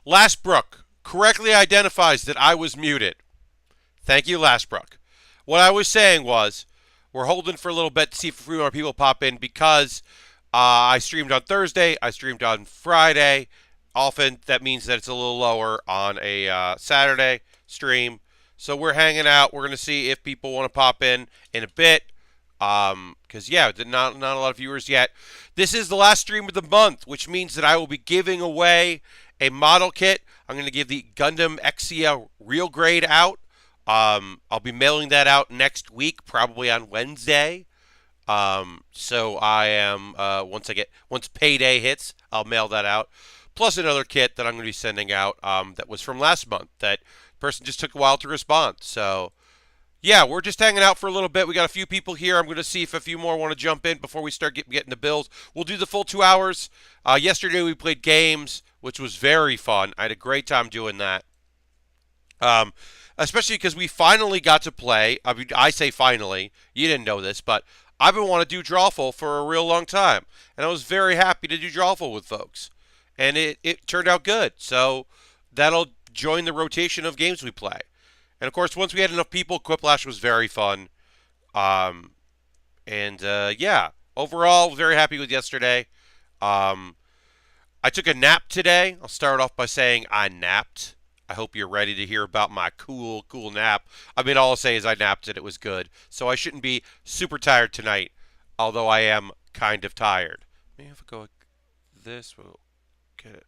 Lastbrook correctly identifies that I was muted. Thank you, Lastbrook. What I was saying was, we're holding for a little bit to see if a few more people pop in because I streamed on Thursday, I streamed on Friday. Often that means that it's a little lower on a Saturday stream. So we're hanging out. We're going to see if people want to pop in a bit. Because not a lot of viewers yet. This is the last stream of the month, which means that I will be giving away a model kit. I'm going to give the Gundam XCL Real Grade out. I'll be mailing that out next week, probably on Wednesday. So I am once payday hits, I'll mail that out. Plus another kit that I'm going to be sending out that was from last month. That person just took a while to respond. So yeah, we're just hanging out for a little bit. We got a few people here. I'm going to see if a few more want to jump in before we start getting the builds. We'll do the full 2 hours. Yesterday we played games, which was very fun. I had a great time doing that. Especially because we finally got to play. I mean, I say finally. You didn't know this, but I've been wanting to do Drawful for a real long time. And I was very happy to do Drawful with folks. And it turned out good. So that'll join the rotation of games we play. And of course, once we had enough people, Quiplash was very fun. Yeah, overall, very happy with yesterday. I took a nap today. I'll start off by saying I napped. I hope you're ready to hear about my cool nap. I mean, all I'll say is I napped and it was good. So I shouldn't be super tired tonight, although I am kind of tired. Maybe if I go like this, we'll get it.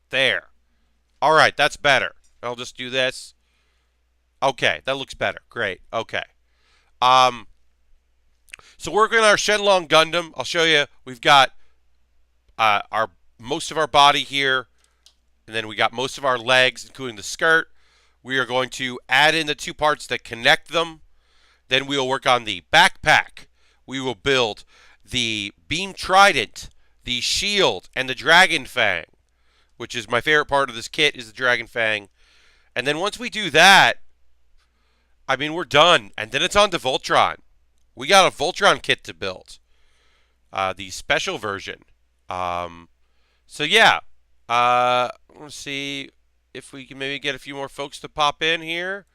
There. All right, that's better. I'll just do this. Okay, that looks better. Great. Okay. Um, so working on our Shenlong Gundam, I'll show you. We've got our most of our body here, and then we got most of our legs, including the skirt. We are going to add in the two parts that connect them. Then we will work on the backpack. We will build the beam trident, the shield, and the dragon fang, which is my favorite part of this kit, is the dragon fang. And then once we do that, I mean, we're done. And then it's on to Voltron. We got a Voltron kit to build. The special version. So yeah. Let's see if we can maybe get a few more folks to pop in here.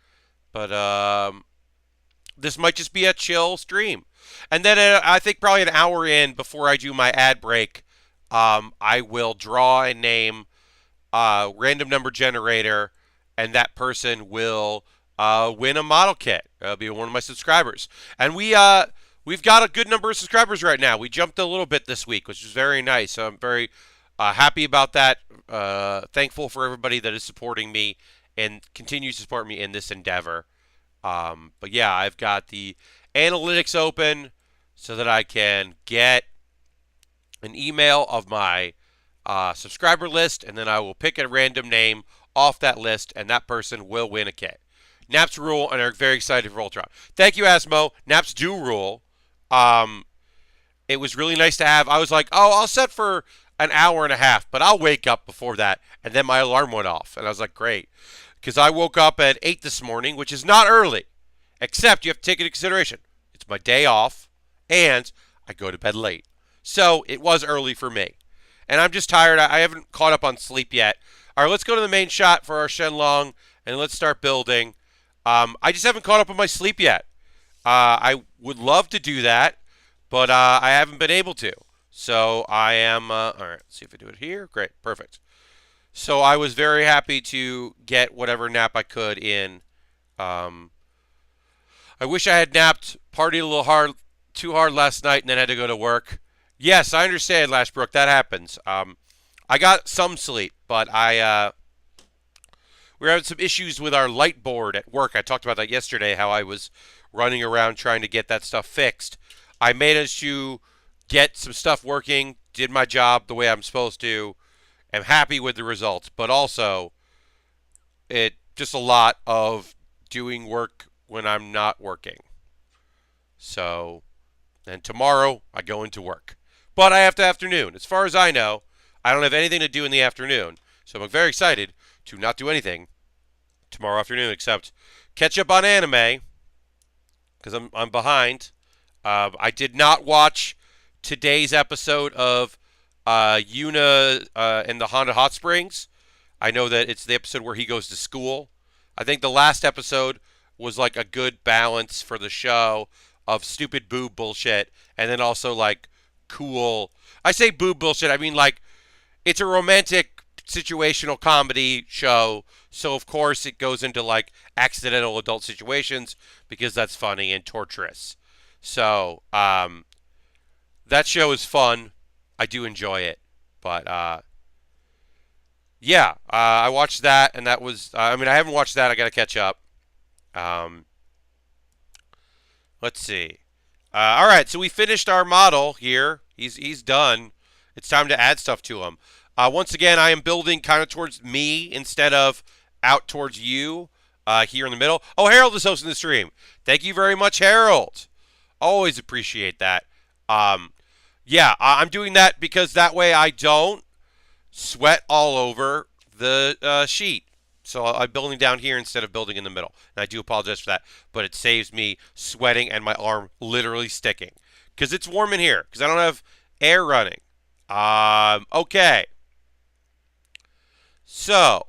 But this might just be a chill stream. And then I think probably an hour in, before I do my ad break, I will draw a name, random number generator, and that person will win a model kit. It'll be one of my subscribers. And we've got a good number of subscribers right now. We jumped a little bit this week, which is very nice. So I'm very happy about that. Thankful for everybody that is supporting me and continues to support me in this endeavor. But yeah, I've got the analytics open so that I can get an email of my subscriber list, and then I will pick a random name off that list, and that person will win a kit. Naps rule, and are very excited for Voltron. Thank you, Asmo. Naps do rule. It was really nice to have. I was like, oh, I'll set for an hour and a half, but I'll wake up before that. And then my alarm went off, and I was like, great. Because I woke up at 8 this morning, which is not early, except you have to take into consideration. It's my day off, and I go to bed late. So it was early for me. And I'm just tired. I haven't caught up on sleep yet. All right, let's go to the main shot for our Shenlong, and let's start building. I just haven't caught up on my sleep yet. I would love to do that, but I haven't been able to. So I am, all right, let's see if I do it here. Great, perfect. So I was very happy to get whatever nap I could in. I wish I had napped, partied a little too hard last night, and then had to go to work. Yes, I understand, Lashbrook, that happens. I got some sleep, but we were having some issues with our light board at work. I talked about that yesterday, how I was running around trying to get that stuff fixed. I managed to get some stuff working, did my job the way I'm supposed to, am happy with the results, but also it just a lot of doing work when I'm not working. So, and tomorrow I go into work. But I have to afternoon. As far as I know, I don't have anything to do in the afternoon. So I'm very excited to not do anything tomorrow afternoon except catch up on anime because I'm behind. I did not watch today's episode of Yuuna and the Honda Hot Springs. I know that it's the episode where he goes to school. I think the last episode was like a good balance for the show of stupid boob bullshit and then also like cool. I say boob bullshit. I mean like it's a romantic situational comedy show, so of course it goes into like accidental adult situations because that's funny and torturous. So that show is fun. I do enjoy it, but yeah, I watched that, and that was. I mean, I haven't watched that. I got to catch up. Um, let's see. All right, so we finished our model here. He's done. It's time to add stuff to him. Once again, I am building kind of towards me instead of out towards you here in the middle. Oh, Harold is hosting the stream. Thank you very much, Harold. Always appreciate that. Yeah, I'm doing that because that way I don't sweat all over the sheet. So I'm building down here instead of building in the middle. And I do apologize for that. But it saves me sweating and my arm literally sticking. Because it's warm in here. Because I don't have air running. Okay. So,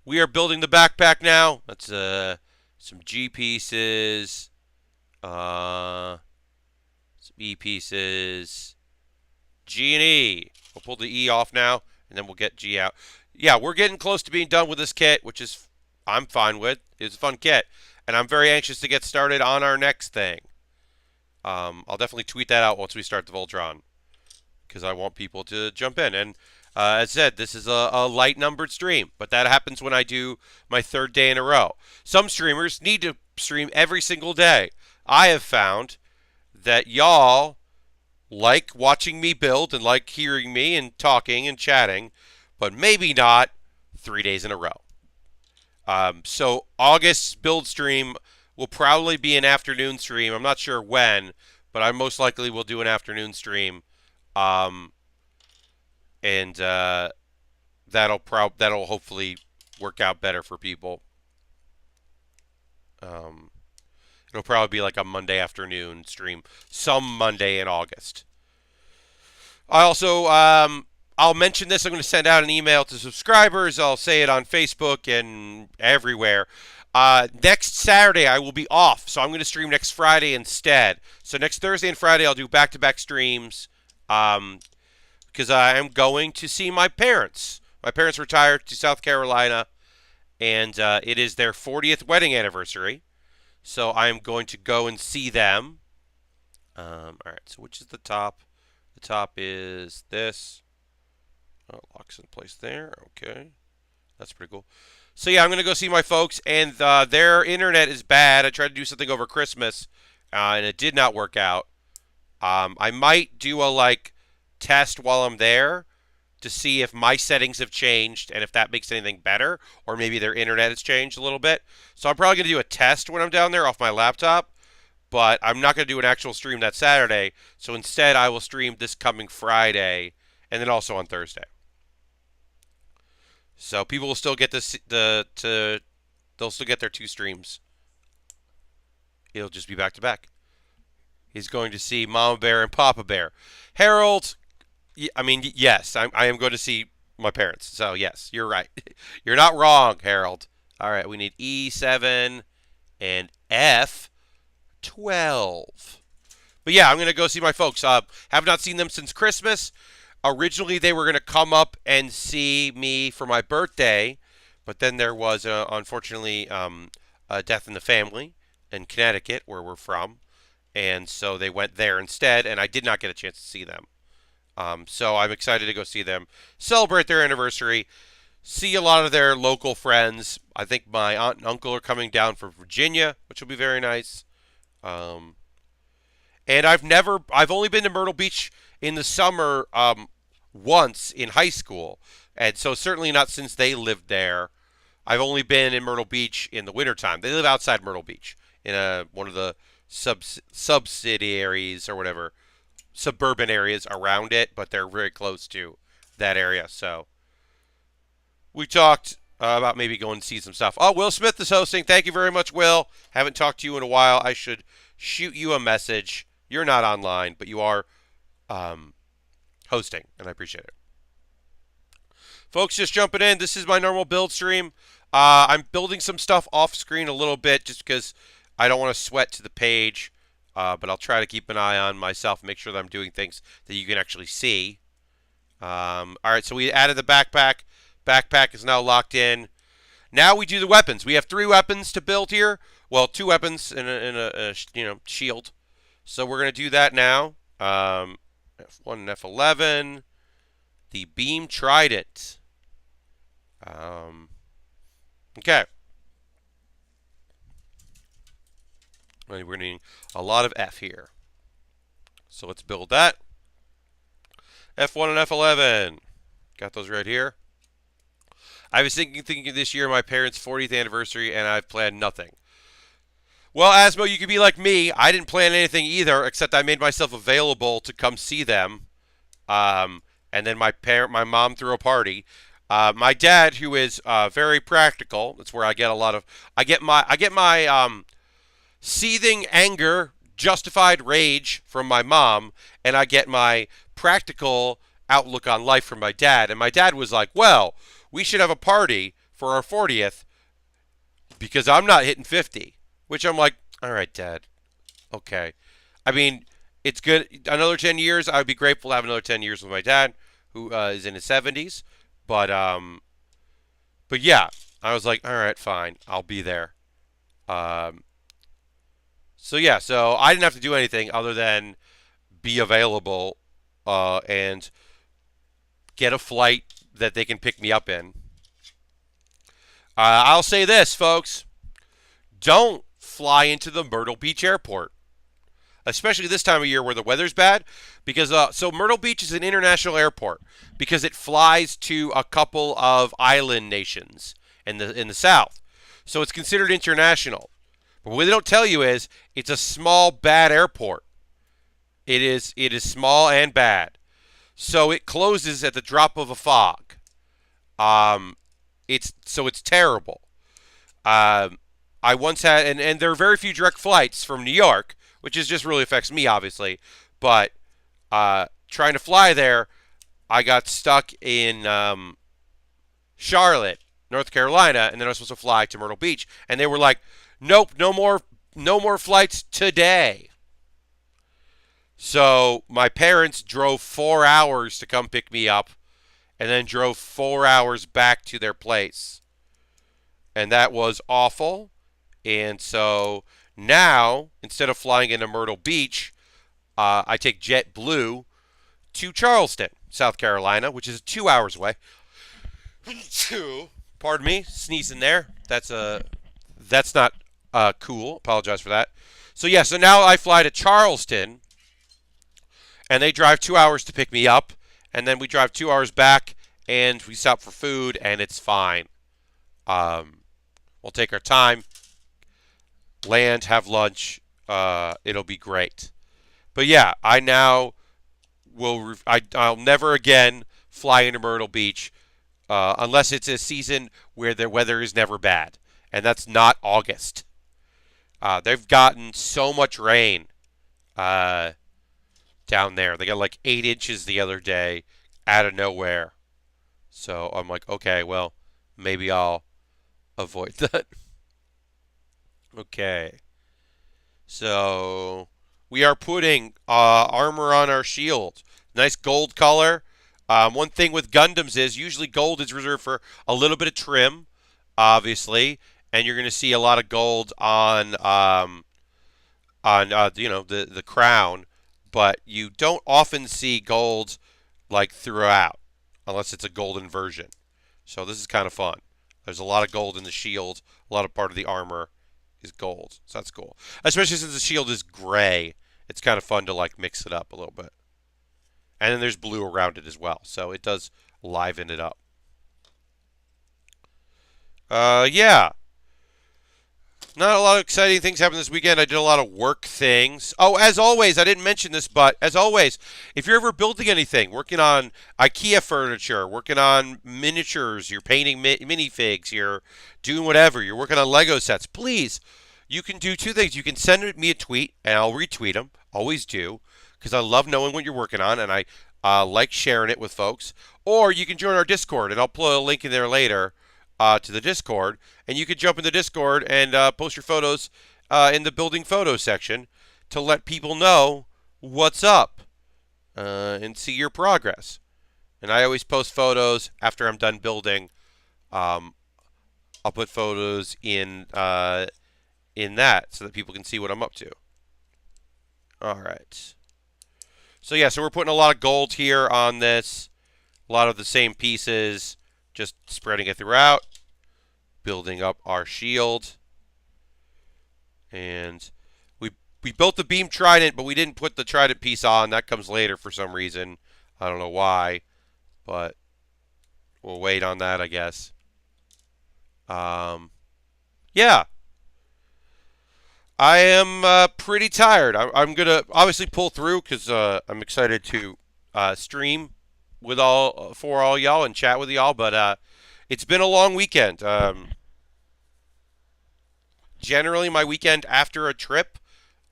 we are building the backpack now. That's some G pieces. Some E pieces. G and E. We'll pull the E off now, and then we'll get G out. Yeah, we're getting close to being done with this kit, which is I'm fine with. It's a fun kit, and I'm very anxious to get started on our next thing. I'll definitely tweet that out once we start the Voltron, because I want people to jump in. And as I said, this is a light-numbered stream, but that happens when I do my third day in a row. Some streamers need to stream every single day. I have found that y'all like watching me build and like hearing me and talking and chatting, but maybe not 3 days in a row. So August's build stream will probably be an afternoon stream. I'm not sure when, but I most likely will do an afternoon stream. And that'll hopefully work out better for people. It'll probably be like a Monday afternoon stream, some Monday in August. I also, I'll mention this. I'm going to send out an email to subscribers. I'll say it on Facebook and everywhere. Next Saturday, I will be off, so I'm going to stream next Friday instead. So next Thursday and Friday, I'll do back-to-back streams because I am going to see my parents. My parents retired to South Carolina, and it is their 40th wedding anniversary. So I am going to go and see them. All right, so which is the top? The top is this. Oh, locks in place there. Okay. That's pretty cool. So yeah, I'm going to go see my folks, and their internet is bad. I tried to do something over Christmas, and it did not work out. I might do a test while I'm there to see if my settings have changed and if that makes anything better, or maybe their internet has changed a little bit. So I'm probably going to do a test when I'm down there off my laptop, but I'm not going to do an actual stream that Saturday. So instead, I will stream this coming Friday and then also on Thursday. So people will still get they'll still get their 2 streams. It'll just be back to back. He's going to see Mama Bear and Papa Bear. Harold, I mean, yes, I am going to see my parents. So, yes, you're right. You're not wrong, Harold. All right, we need E7 and F12. But, yeah, I'm going to go see my folks. Have not seen them since Christmas. Originally, they were going to come up and see me for my birthday. But then there was, unfortunately, a death in the family in Connecticut, where we're from. And so they went there instead, and I did not get a chance to see them. So I'm excited to go see them, celebrate their anniversary, see a lot of their local friends. I think my aunt and uncle are coming down from Virginia, which will be very nice. And I've only been to Myrtle Beach in the summer once in high school, and so certainly not since they lived there. I've only been in Myrtle Beach in the wintertime. They live outside Myrtle Beach in one of the subsidiaries or whatever, suburban areas around it, but they're very close to that area. So we talked about maybe going to see some stuff. Oh, Will Smith is hosting. Thank you very much, Will. Haven't talked to you in a while. I should shoot you a message. You're not online, but you are hosting, and I appreciate it. Folks, just jumping in. This is my normal build stream. I'm building some stuff off screen a little bit just because I don't want to sweat to the page, but I'll try to keep an eye on myself and make sure that I'm doing things that you can actually see. All right, so we added the backpack. Backpack is now locked in. Now we do the weapons. We have 3 weapons to build here. Well, 2 weapons and a shield. So we're going to do that now. F1 and F11. The beam trident. Okay. We're going to need a lot of F here. So let's build that. F1 and F11. Got those right here. I was thinking this year my parents' 40th anniversary, and I've planned nothing. Well, Asmo, you could be like me. I didn't plan anything either, except I made myself available to come see them. And then my mom threw a party. My dad, who is very practical, that's where I get a lot of. I get my seething anger, justified rage from my mom, and I get my practical outlook on life from my dad. And my dad was like, "Well, we should have a party for our 40th because I'm not hitting 50." Which I'm like, "All right, Dad. Okay." I mean, it's good. Another 10 years, I would be grateful to have another 10 years with my dad, who is in his 70s. But yeah, I was like, "All right, fine. I'll be there." So yeah, so I didn't have to do anything other than be available and get a flight that they can pick me up in. I'll say this, folks. Don't fly into the Myrtle Beach airport, especially this time of year where the weather's bad. Because so Myrtle Beach is an international airport because it flies to a couple of island nations in the south, so it's considered international. But what they don't tell you is it's a small, bad airport. It is small and bad, so it closes at the drop of a fog. It's terrible. I once had, and there are very few direct flights from New York, which just really affects me, obviously. But trying to fly there, I got stuck in Charlotte, North Carolina, and then I was supposed to fly to Myrtle Beach, and they were like, "Nope, no more flights today." So my parents drove 4 hours to come pick me up, and then drove 4 hours back to their place, and that was awful. And so now, instead of flying into Myrtle Beach, I take JetBlue to Charleston, South Carolina, which is 2 hours away. Pardon me, sneezing there. That's not cool. Apologize for that. So yeah, so now I fly to Charleston, and they drive 2 hours to pick me up, and then we drive 2 hours back, and we stop for food, and it's fine. We'll take our time, land, have lunch. It'll be great. But yeah, I now I'll never again fly into Myrtle Beach unless it's a season where the weather is never bad, and that's not August. They've gotten so much rain down there. They got like 8 inches the other day out of nowhere. So I'm like, okay, well, maybe I'll avoid that. Okay. So we are putting armor on our shield. Nice gold color. One thing with Gundams is usually gold is reserved for a little bit of trim, obviously, and you're going to see a lot of gold on the crown, but you don't often see gold like throughout unless it's a golden version. So this is kind of fun. There's a lot of gold in the shield. A lot of part of the armor is gold, so that's cool. Especially since the shield is gray, it's kind of fun to like mix it up a little bit. And then there's blue around it as well, so it does liven it up. Yeah. Not a lot of exciting things happened this weekend. I did a lot of work things. Oh, as always, I didn't mention this, but as always, if you're ever building anything, working on IKEA furniture, working on miniatures, you're painting minifigs, you're doing whatever, you're working on Lego sets, please, you can do 2 things. You can send me a tweet, and I'll retweet them. Always do, because I love knowing what you're working on, and I like sharing it with folks, or you can join our Discord, and I'll put a link in there later to the Discord, and you can jump in the Discord and post your photos in the building photos section to let people know what's up and see your progress. And I always post photos after I'm done building. Um, I'll put photos in that so that people can see what I'm up to. All right. So yeah, so we're putting a lot of gold here on this. A lot of the same pieces, just spreading it throughout, building up our shield. And we built the beam trident, but we didn't put the trident piece on. That comes later for some reason. I don't know why, but we'll wait on that, I guess. Yeah. I am pretty tired. I'm going to obviously pull through because I'm excited to stream with for all y'all and chat with y'all, but it's been a long weekend. Generally, my weekend after a trip,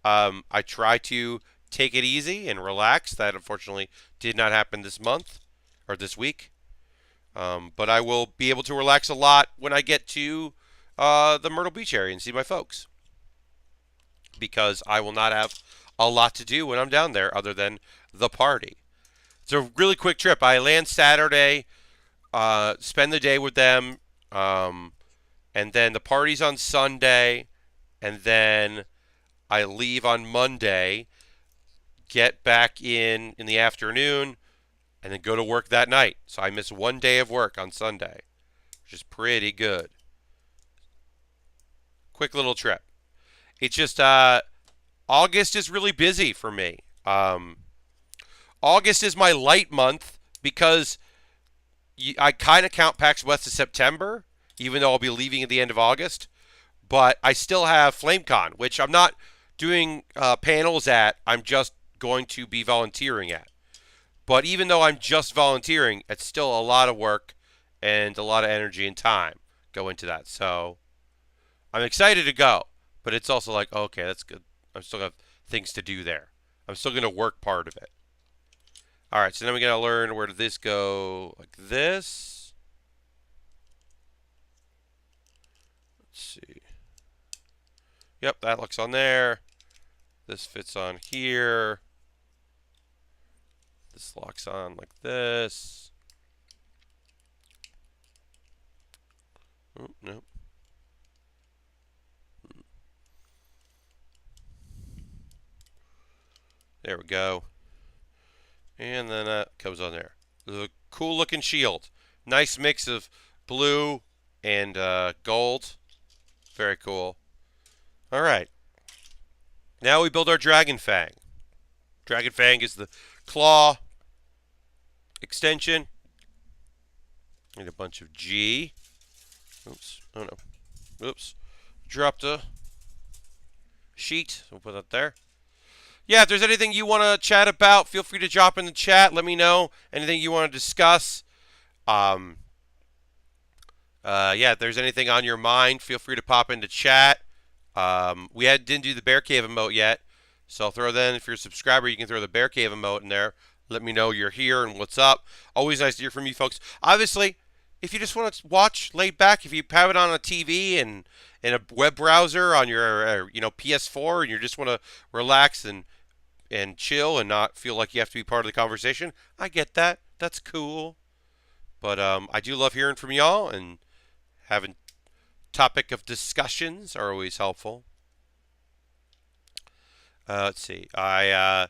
I try to take it easy and relax. That unfortunately did not happen this month or this week. But I will be able to relax a lot when I get to the Myrtle Beach area and see my folks, because I will not have a lot to do when I'm down there other than the party. It's a really quick trip. I land Saturday, spend the day with them, and then the party's on Sunday, and then I leave on Monday, get back in the afternoon, and then go to work that night. So I miss one day of work on Sunday, which is pretty good. Quick little trip. It's just August is really busy for me. August is my light month because I kind of count PAX West to September, even though I'll be leaving at the end of August. But I still have FlameCon, which I'm not doing panels at. I'm just going to be volunteering at. But even though I'm just volunteering, it's still a lot of work and a lot of energy and time go into that. So I'm excited to go, but it's also like, okay, that's good. I'm still have things to do there. I'm still going to work part of it. All right, so then we're going to learn where does this go, like this. Let's see. Yep, that looks on there. This fits on here. This locks on like this. Oh, nope. There we go. And then that comes on there. The cool looking shield. Nice mix of blue and gold. Very cool. All right. Now we build our Dragon Fang. Dragon Fang is the claw extension. Need a bunch of G. Oops. Oh no. Oops. Dropped a sheet. We'll put that there. Yeah, if there's anything you want to chat about, feel free to drop in the chat. Let me know anything you want to discuss. Yeah, if there's anything on your mind, feel free to pop into chat. We didn't do the Bear Cave emote yet, so I'll throw that in. If you're a subscriber, you can throw the Bear Cave emote in there. Let me know you're here and what's up. Always nice to hear from you folks. Obviously, if you just want to watch laid back, if you have it on a TV and in a web browser on your PS4, and you just want to relax and chill and not feel like you have to be part of the conversation, I get that. That's cool. But I do love hearing from y'all, and having topic of discussions are always helpful. Let's see. I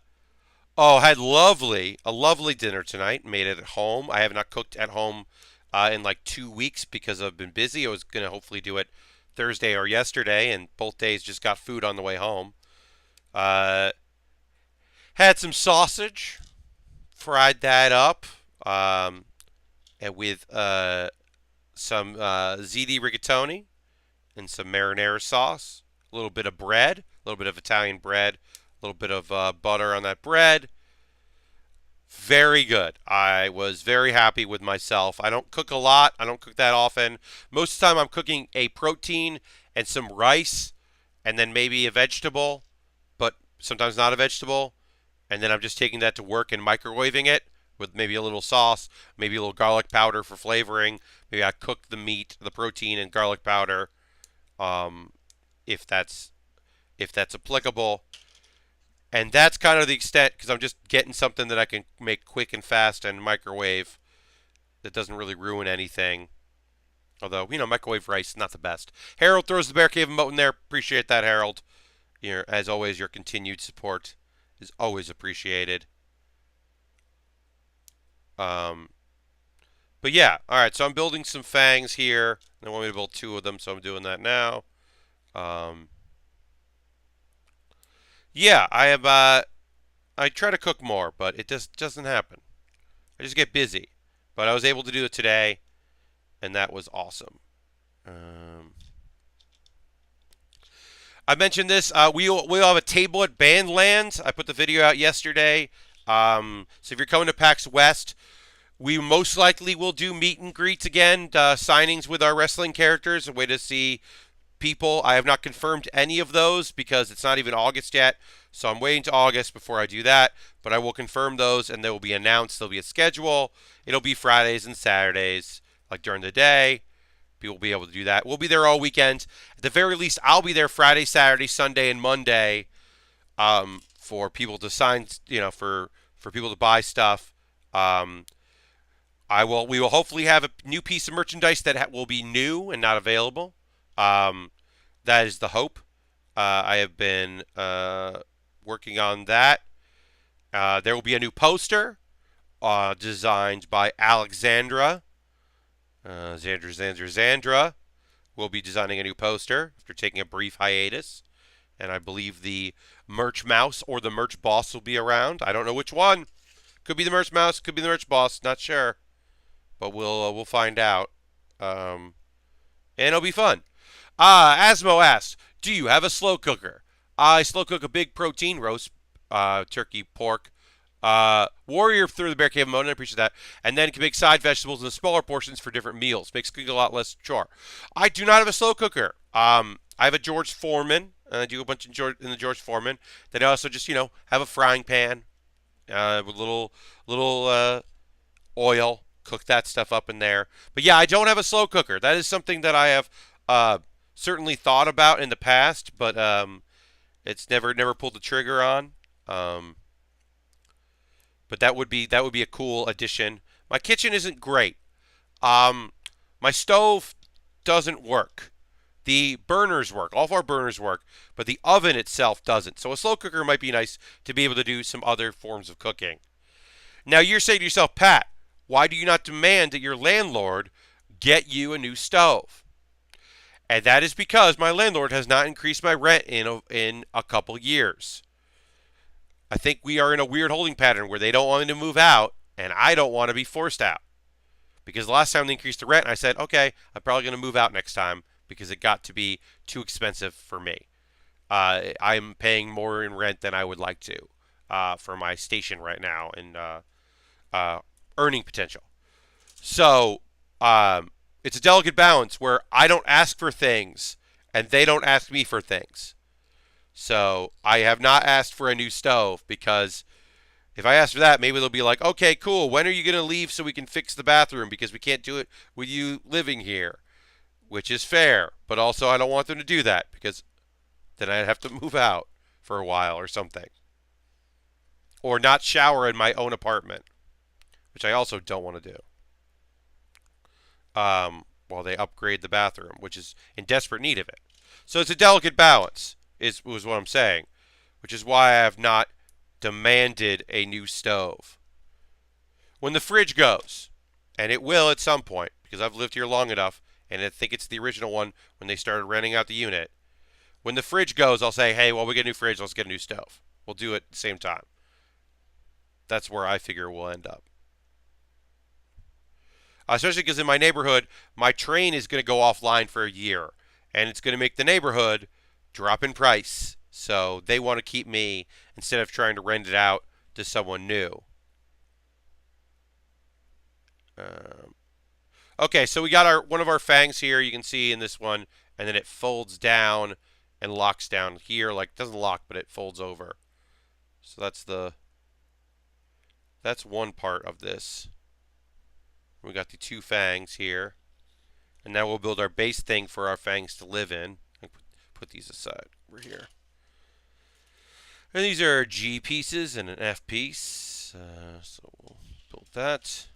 had a lovely dinner tonight. Made it at home. I have not cooked at home in like 2 weeks because I've been busy. I was gonna hopefully do it Thursday or yesterday, and both days just got food on the way home. Had some sausage, fried that up, and with some ziti rigatoni and some marinara sauce, a little bit of bread, a little bit of Italian bread, a little bit of butter on that bread. Very good. I was very happy with myself. I don't cook a lot. I don't cook that often. Most of the time I'm cooking a protein and some rice and then maybe a vegetable, but sometimes not a vegetable. And then I'm just taking that to work and microwaving it. with maybe a little sauce, maybe a little garlic powder for flavoring. Maybe I cook the meat, the protein, in garlic powder, um, if that's applicable. And that's kind of the extent, because I'm just getting something that I can make quick and fast and microwave that doesn't really ruin anything. Although, microwave rice, not the best. Harold throws the Bear Cave emote in there. Appreciate that, Harold. As always, your continued support is always appreciated. Um, but yeah, all right. So I'm building some fangs here. They want me to build 2 of them, so I'm doing that now. Um, yeah, I have. I try to cook more, but it just doesn't happen. I just get busy. But I was able to do it today, and that was awesome. I mentioned this. We'll have a table at Bandland. I put the video out yesterday. So if you're coming to PAX West, we most likely will do meet and greets again, signings with our wrestling characters, a way to see people. I have not confirmed any of those because it's not even August yet. So I'm waiting to August before I do that. But I will confirm those, and they will be announced. There'll be a schedule. It'll be Fridays and Saturdays, like during the day. People will be able to do that. We'll be there all weekend. At the very least, I'll be there Friday, Saturday, Sunday, and Monday for people to sign, for people to buy stuff. We will hopefully have a new piece of merchandise that will be new and not available. That is the hope. I have been working on that. There will be a new poster designed by Alexandra. Zandra will be designing a new poster after taking a brief hiatus. And I believe the merch mouse or the merch boss will be around. I don't know which one. Could be the merch mouse, could be the merch boss, not sure. But we'll find out. And it'll be fun. Asmo asks, do you have a slow cooker? I slow cook a big protein roast, turkey, pork. Warrior through the Bear Cave mode, and I appreciate that. And then can make side vegetables in the smaller portions for different meals. Makes cooking a lot less chore. I do not have a slow cooker. I have a George Foreman. I do a bunch in the George Foreman. Then I also just, have a frying pan with little oil. Cook that stuff up in there. But yeah, I don't have a slow cooker. That is something that I have certainly thought about in the past, but it's never pulled the trigger on. But that would be a cool addition. My kitchen isn't great. My stove doesn't work. The burners work. All of our burners work, but the oven itself doesn't. So a slow cooker might be nice to be able to do some other forms of cooking. Now you're saying to yourself, Pat, why do you not demand that your landlord get you a new stove? And that is because my landlord has not increased my rent in a couple years. I think we are in a weird holding pattern where they don't want me to move out, and I don't want to be forced out. Because the last time they increased the rent, I said, okay, I'm probably going to move out next time because it got to be too expensive for me. I'm paying more in rent than I would like to for my station right now and earning potential. So it's a delicate balance where I don't ask for things and they don't ask me for things. So I have not asked for a new stove because if I ask for that, maybe they'll be like, okay, cool. When are you going to leave so we can fix the bathroom because we can't do it with you living here, which is fair. But also I don't want them to do that because then I'd have to move out for a while or something. Or not shower in my own apartment, which I also don't want to do. While they upgrade the bathroom, which is in desperate need of it. So it's a delicate balance. Was what I'm saying, which is why I have not demanded a new stove. When the fridge goes, and it will at some point, because I've lived here long enough, and I think it's the original one when they started renting out the unit. When the fridge goes, I'll say, hey, well, we get a new fridge, let's get a new stove. We'll do it at the same time. That's where I figure we'll end up. Especially because in my neighborhood, my train is going to go offline for a year, and it's going to make the neighborhood drop in price. So they want to keep me instead of trying to rent it out to someone new. Okay, so we got one of our fangs here. You can see in this one, and then it folds down and locks down here. Like, it doesn't lock, but it folds over. So that's the That's one part of this. We got the two fangs here. And now we'll build our base thing for our fangs to live in. Put these aside over here. And these are G pieces and an F piece. So we'll build that.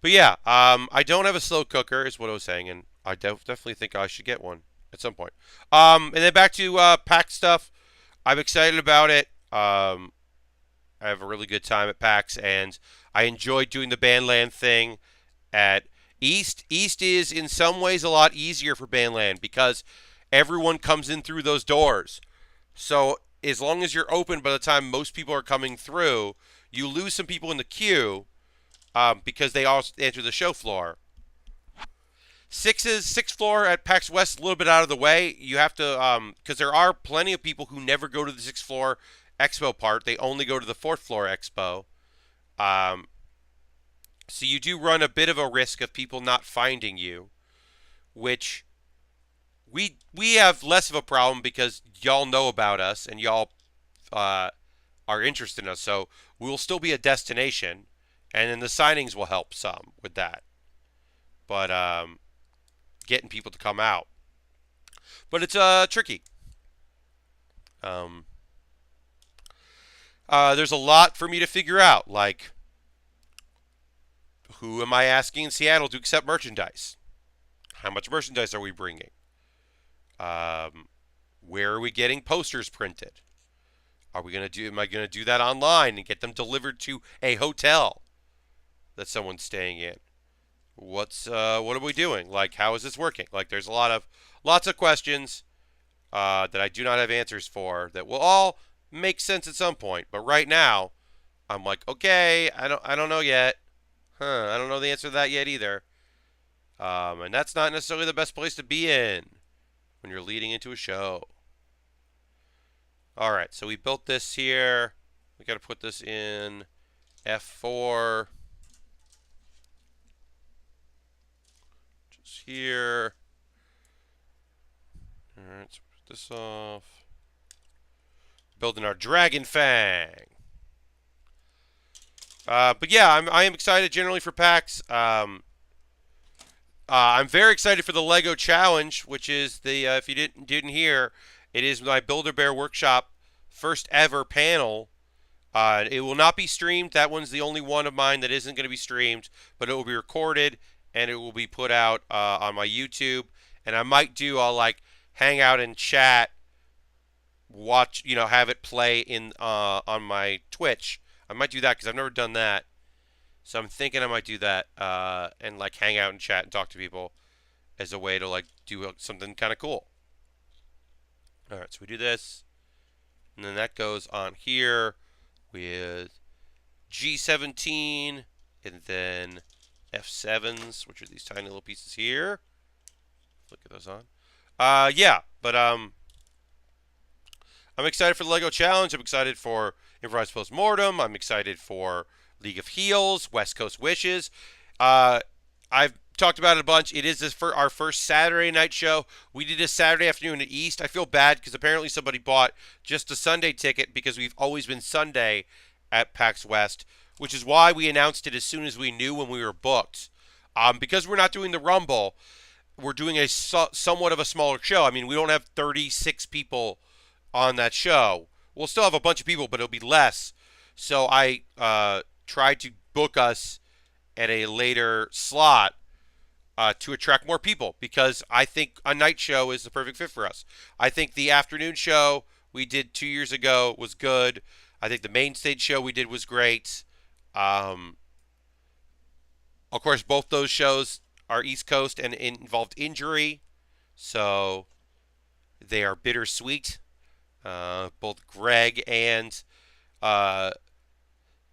But yeah, I don't have a slow cooker, is what I was saying, and I definitely think I should get one at some point. And then back to PAX stuff. I'm excited about it. I have a really good time at PAX, and I enjoyed doing the Bandland thing at East. East is in some ways a lot easier for Bandland because everyone comes in through those doors. So as long as you're open by the time most people are coming through, you lose some people in the queue because they all enter the show floor. Sixth floor at PAX West, a little bit out of the way. You have to, because there are plenty of people who never go to the sixth floor expo part. They only go to the fourth floor expo. So you do run a bit of a risk of people not finding you, which we have less of a problem because y'all know about us and y'all are interested in us. So we'll still be a destination, and then the signings will help some with that. But getting people to come out. But it's tricky. There's a lot for me to figure out. Like, who am I asking in Seattle to accept merchandise? How much merchandise are we bringing? Where are we getting posters printed? Am I gonna do that online and get them delivered to a hotel that someone's staying in? What are we doing? Like, how is this working? Like, there's lots of questions that I do not have answers for that will all make sense at some point. But right now, I'm like, okay, I don't know yet. I don't know the answer to that yet either. And that's not necessarily the best place to be in when you're leading into a show. All right, so we built this here. We got to put this in F4. Just here. All right, so put this off. Building our Dragon Fang. But yeah, I am excited generally for PAX. I'm very excited for the Lego Challenge, which is the if you didn't hear, it is my Baer Workshop first ever panel. It will not be streamed. That one's the only one of mine that isn't going to be streamed, but it will be recorded and it will be put out on my YouTube. And I might do like hang out and chat, watch, have it play in on my Twitch. I might do that because I've never done that. So I'm thinking I might do that and like hang out and chat and talk to people as a way to like do something kind of cool. All right, so we do this, and then that goes on here with G17, and then F7s, which are these tiny little pieces here. Look at those on. Yeah, but I'm excited for the Lego Challenge. I'm excited for Improvised Postmortem. I'm excited for League of Heels, West Coast Wishes. I've talked about it a bunch. It is for our first Saturday night show. We did a Saturday afternoon at East. I feel bad because apparently somebody bought just a Sunday ticket because we've always been Sunday at PAX West, which is why we announced it as soon as we knew when we were booked. Because we're not doing the Rumble, we're doing a somewhat of a smaller show. I mean, we don't have 36 people on that show. We'll still have a bunch of people, but it'll be less. So I tried to book us at a later slot to attract more people because I think a night show is the perfect fit for us. I think the afternoon show we did 2 years ago was good. I think the main stage show we did was great. Of course, both those shows are East Coast and involved injury, so they are bittersweet. Both Greg and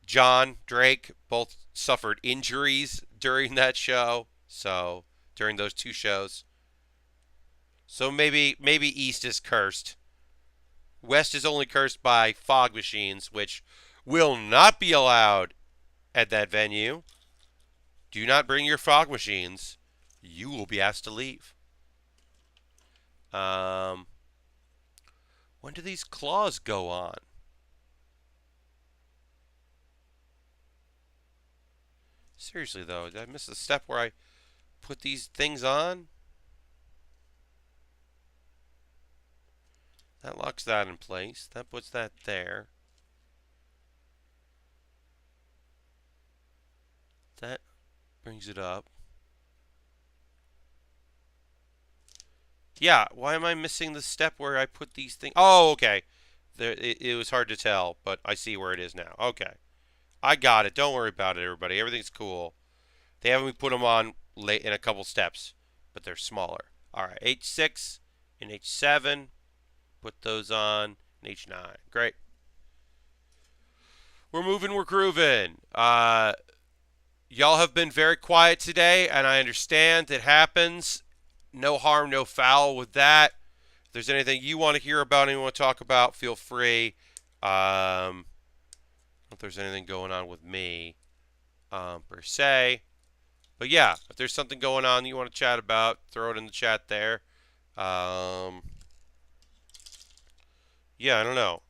John Drake both suffered injuries during that show. So during those two shows. So maybe East is cursed. West is only cursed by fog machines, which will not be allowed at that venue. Do not bring your fog machines. You will be asked to leave. When do these claws go on? Seriously, though, did I miss the step where I put these things on? That locks that in place. That puts that there. That brings it up. Yeah, why am I missing the step where I put these things? Oh, okay. It was hard to tell, but I see where it is now. Okay. I got it. Don't worry about it, everybody. Everything's cool. They have me put them on late in a couple steps, but they're smaller. All right, H6 and H7. Put those on in H9. Great. We're moving. We're grooving. Y'all have been very quiet today, and I understand it happens. No harm, no foul with that. If there's anything you want to hear about and you want to talk about, feel free. If there's anything going on with me, per se. But yeah, if there's something going on you want to chat about, throw it in the chat there. Yeah, I don't know.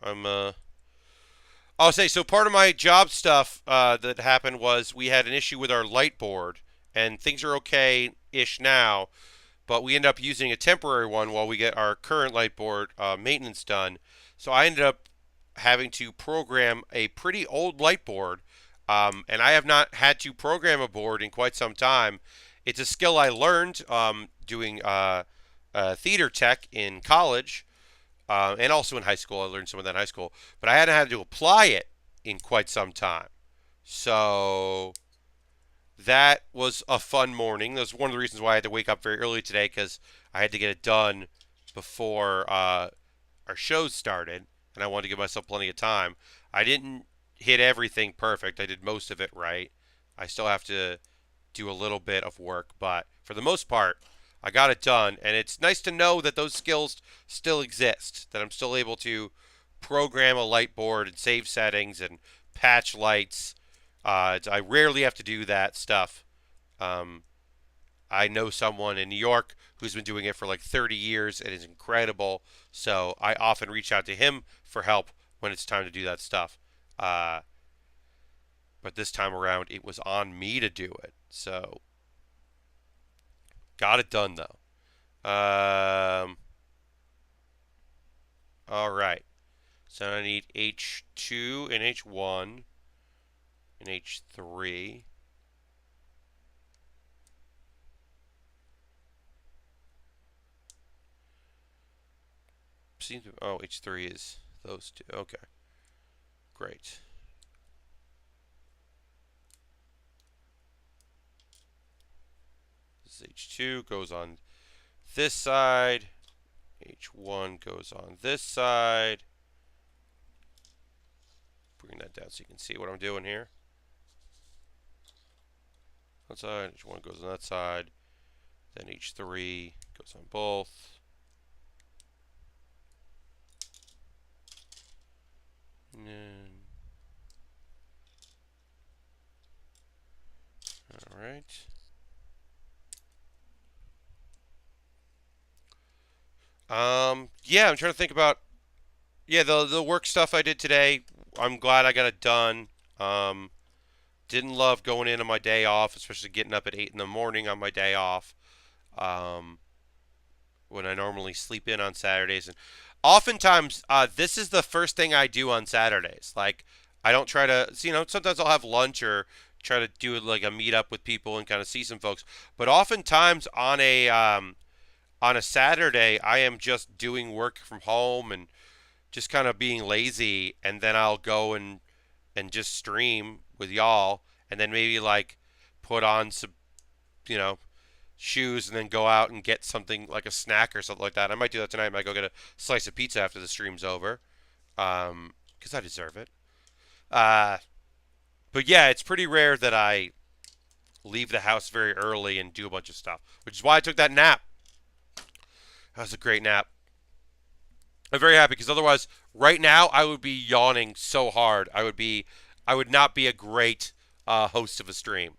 I'll say, so part of my job stuff that happened was we had an issue with our light board, and things are okay-ish now, but we end up using a temporary one while we get our current light board maintenance done. So I ended up having to program a pretty old light board, and I have not had to program a board in quite some time. It's a skill I learned doing theater tech in college, and also in high school. I learned some of that in high school, but I hadn't had to apply it in quite some time. So that was a fun morning. That was one of the reasons why I had to wake up very early today, because I had to get it done before our shows started, and I wanted to give myself plenty of time. I didn't hit everything perfect. I did most of it right. I still have to do a little bit of work, but for the most part, I got it done, and it's nice to know that those skills still exist, that I'm still able to program a light board and save settings and patch lights. I rarely have to do that stuff. I know someone in New York who's been doing it for like 30 years and is incredible, so I often reach out to him for help when it's time to do that stuff. But this time around, it was on me to do it, so got it done though. All right. So I need H2 and H1 and H3. Seems to, oh, H3 is those two. Okay. Great. This is H2 goes on this side. H1 goes on this side. Bring that down so you can see what I'm doing here. That side, H1 goes on that side. Then H3 goes on both. And then, all right. Yeah, I'm trying to think about, yeah, the work stuff I did today. I'm glad I got it done. Didn't love going in on my day off, especially getting up at 8 in the morning on my day off, when I normally sleep in on Saturdays. And oftentimes, this is the first thing I do on Saturdays. Like, I don't try to, sometimes I'll have lunch or try to do like a meetup with people and kind of see some folks. But oftentimes on a Saturday, I am just doing work from home and just kind of being lazy, and then I'll go and just stream with y'all, and then maybe like put on some, you know, shoes, and then go out and get something like a snack or something like that. I might do that tonight. I might go get a slice of pizza after the stream's over, because I deserve it. Uh, but yeah, it's pretty rare that I leave the house very early and do a bunch of stuff, which is why I took that nap. That was a great nap. I'm very happy because otherwise, right now, I would be yawning so hard. I would not be a great host of a stream.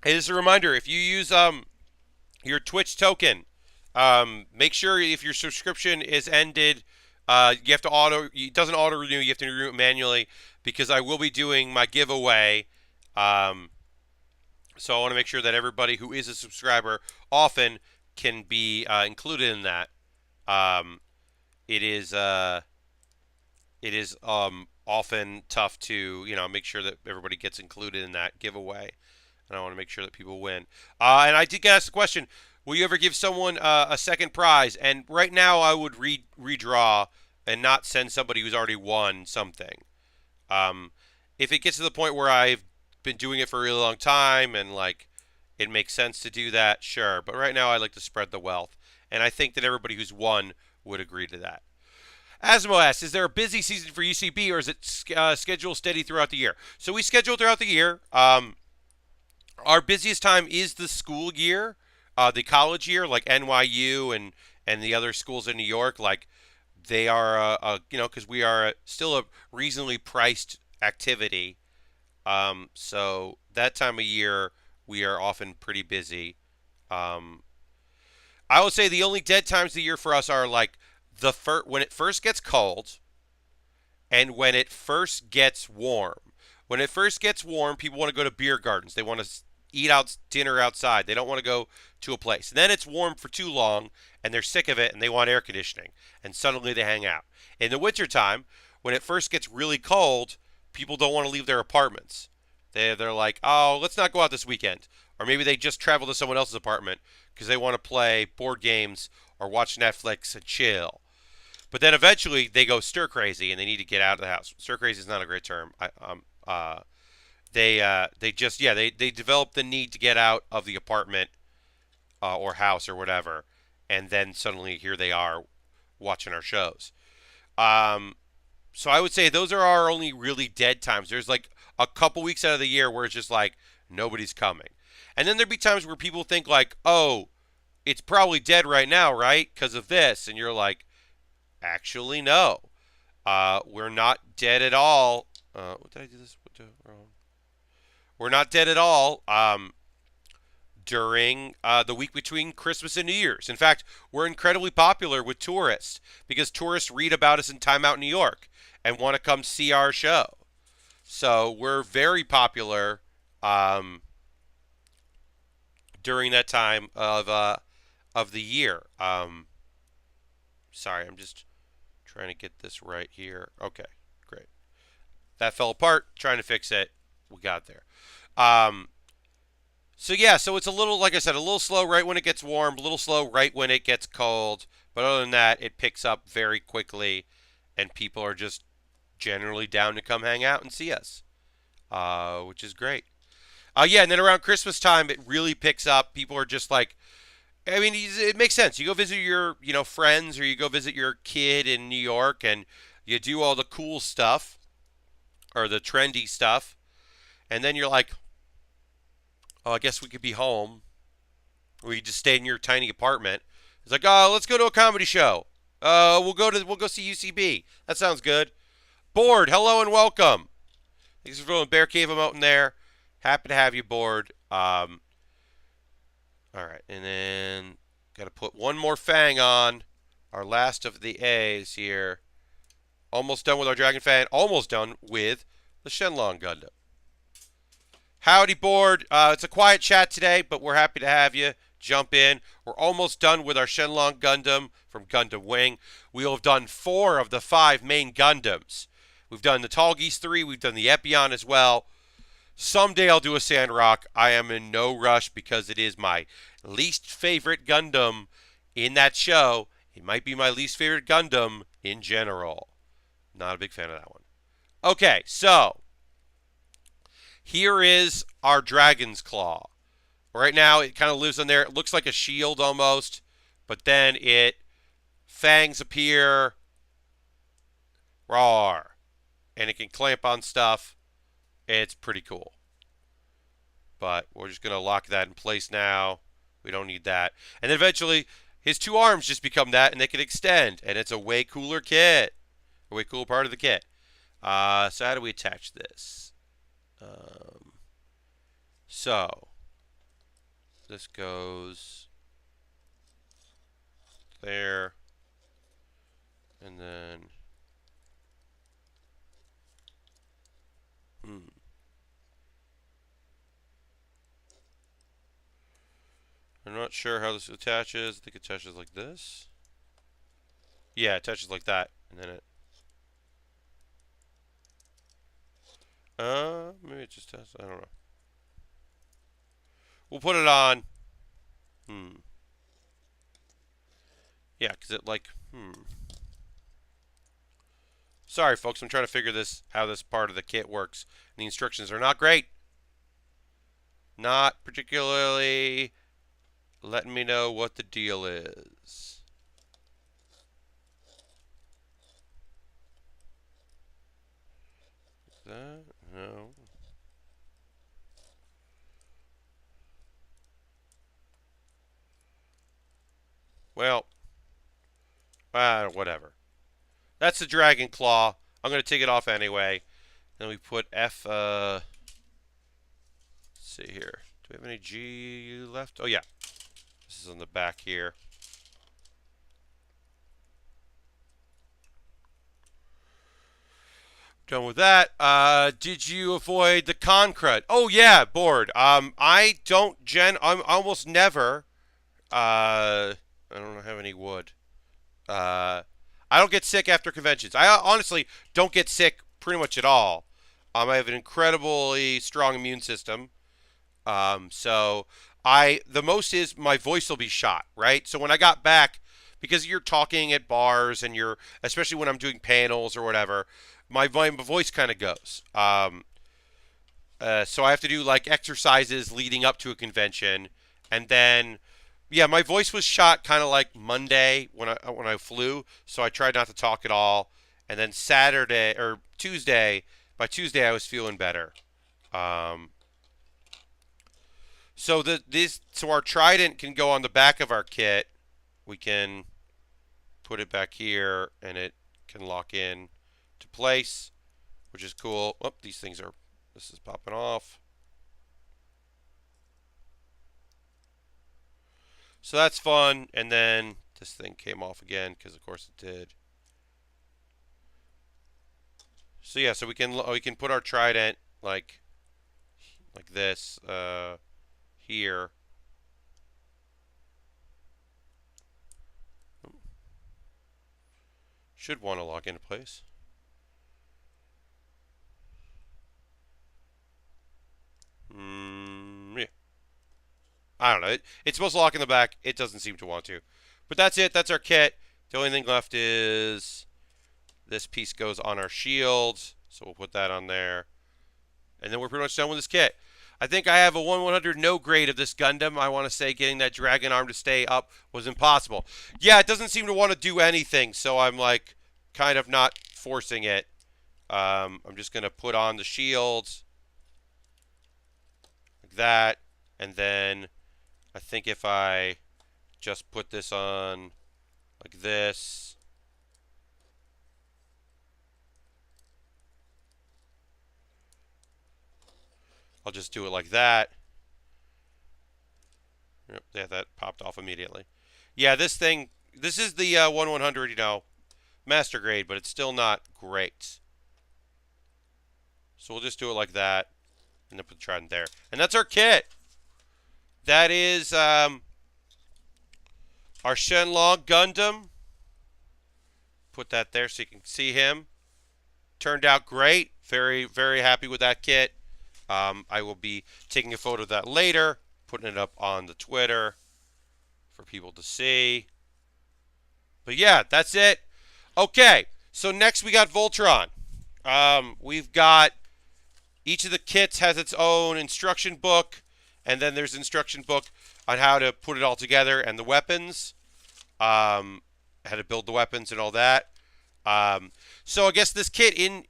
Hey, just a reminder: if you use your Twitch token, make sure if your subscription is ended You have to it doesn't auto renew. You have to renew it manually because I will be doing my giveaway. Um, so I want to make sure that everybody who is a subscriber often can be included in that. Um, it is often tough to make sure that everybody gets included in that giveaway, and I want to make sure that people win. And I did get asked the question: will you ever give someone a second prize? And right now, I would redraw and not send somebody who's already won something. Um, if it gets to the point where I've been doing it for a really long time and like it makes sense to do that, sure. But right now, I like to spread the wealth, and I think that everybody who's won would agree to that. Asmo asks, is there a busy season for UCB or is it scheduled steady throughout the year? So we schedule throughout the year. Our busiest time is the school year, the college year, like NYU and the other schools in New York. Like they are, because we are still a reasonably priced activity. So that time of year we are often pretty busy. Um, I would say the only dead times of the year for us are like when it first gets cold and when it first gets warm. When it first gets warm, people want to go to beer gardens. They want to eat out dinner outside. They don't want to go to a place. And then it's warm for too long and they're sick of it and they want air conditioning. And suddenly they hang out. In the wintertime, when it first gets really cold, people don't want to leave their apartments. They're like, oh, let's not go out this weekend. Or maybe they just travel to someone else's apartment because they want to play board games or watch Netflix and chill. But then eventually they go stir crazy and they need to get out of the house. Stir crazy is not a great term. They just they develop the need to get out of the apartment or house or whatever, and then suddenly here they are watching our shows. Um, so I would say those are our only really dead times. There's like a couple weeks out of the year where it's just like nobody's coming, and then there'd be times where people think like, oh, it's probably dead right now, right? Because of this, and you're like, actually, no. We're not dead at all. What did I do this? What did I wrong? We're not dead at all during the week between Christmas and New Year's. In fact, we're incredibly popular with tourists because tourists read about us in Time Out New York and want to come see our show. So we're very popular during that time of the year. Sorry, I'm just trying to get this right here. Okay, great. That fell apart. Trying to fix it. We got there. Um, so yeah, so it's a little, like I said, a little slow right when it gets warm, a little slow right when it gets cold. But other than that, it picks up very quickly, and people are just generally down to come hang out and see us, which is great. Yeah, and then around Christmas time, it really picks up. People are just like, I mean, it makes sense. You go visit your, friends, or you go visit your kid in New York, and you do all the cool stuff or the trendy stuff, and then you're like, oh, I guess we could be home. Or you just stay in your tiny apartment. It's like, oh, let's go to a comedy show. We'll go see UCB. That sounds good. Board, hello and welcome. Thanks for following Bear Cave. I'm out in there. Happy to have you, Board. All right, and then got to put one more Fang on. Our last of the A's here. Almost done with our Dragon Fan. Almost done with the Shenlong Gundam. Howdy, Board. It's a quiet chat today, but we're happy to have you. Jump in. We're almost done with our Shenlong Gundam from Gundam Wing. We'll have done 4 of the 5 main Gundams. We've done the Tall Geese 3. We've done the Epion as well. Someday I'll do a Sandrock. I am in no rush because it is my least favorite Gundam in that show. It might be my least favorite Gundam in general. Not a big fan of that one. Okay, so here is our Dragon's Claw. Right now, it kind of lives on there. It looks like a shield almost, but then fangs appear. Roar. And it can clamp on stuff. It's pretty cool. But we're just going to lock that in place now. We don't need that. And then eventually, his 2 arms just become that, and they can extend. And it's a way cooler kit. A way cooler part of the kit. So how do we attach this? So this goes there. And then, I'm not sure how this attaches. I think it attaches like this. Yeah, it attaches like that, and then it. Maybe it just has. I don't know. We'll put it on. Yeah, because it like. Sorry, folks. I'm trying to figure how this part of the kit works. And the instructions are not great. Not particularly letting me know what the deal is. That? No. Well, whatever. That's the Dragon Claw. I'm going to take it off anyway. Then we put F, let's see here. Do we have any G left? Oh, yeah. This is on the back here. Done with that. Did you avoid the concrete? Oh, yeah, board. I don't, I'm almost never, I don't have any wood. I don't get sick after conventions. I honestly don't get sick pretty much at all. I have an incredibly strong immune system. So the most is my voice will be shot, right? So when I got back, because you're talking at bars and especially when I'm doing panels or whatever, my voice kind of goes. So I have to do like exercises leading up to a convention, and then, yeah, my voice was shot kind of like Monday when I flew. So I tried not to talk at all, and then Saturday or Tuesday. By Tuesday, I was feeling better. So our trident can go on the back of our kit. We can put it back here, and it can lock in to place, which is cool. Oh, this is popping off. So that's fun. And then this thing came off again because of course it did. So yeah, so we can put our trident like this here. Should want to lock into place. Yeah. I don't know. It's supposed to lock in the back. It doesn't seem to want to. But that's it. That's our kit. The only thing left is this piece goes on our shield. So we'll put that on there. And then we're pretty much done with this kit. I think I have a 1/100 no grade of this Gundam. I want to say getting that dragon arm to stay up was impossible. Yeah, it doesn't seem to want to do anything. So I'm like kind of not forcing it. I'm just going to put on the shields like that. And then I think if I just put this on like this. I'll just do it like that. Yep, yeah, that popped off immediately. Yeah, this is the 1/100, master grade, but it's still not great. So we'll just do it like that, and then put the trident there. And that's our kit. That is our Shenlong Gundam. Put that there so you can see him. Turned out great. Very, very happy with that kit. I will be taking a photo of that later, putting it up on the Twitter for people to see. But yeah, that's it. Okay, so next we got Voltron. We've got each of the kits has its own instruction book, and then there's an instruction book on how to put it all together and the weapons, how to build the weapons and all that. So I guess this kit in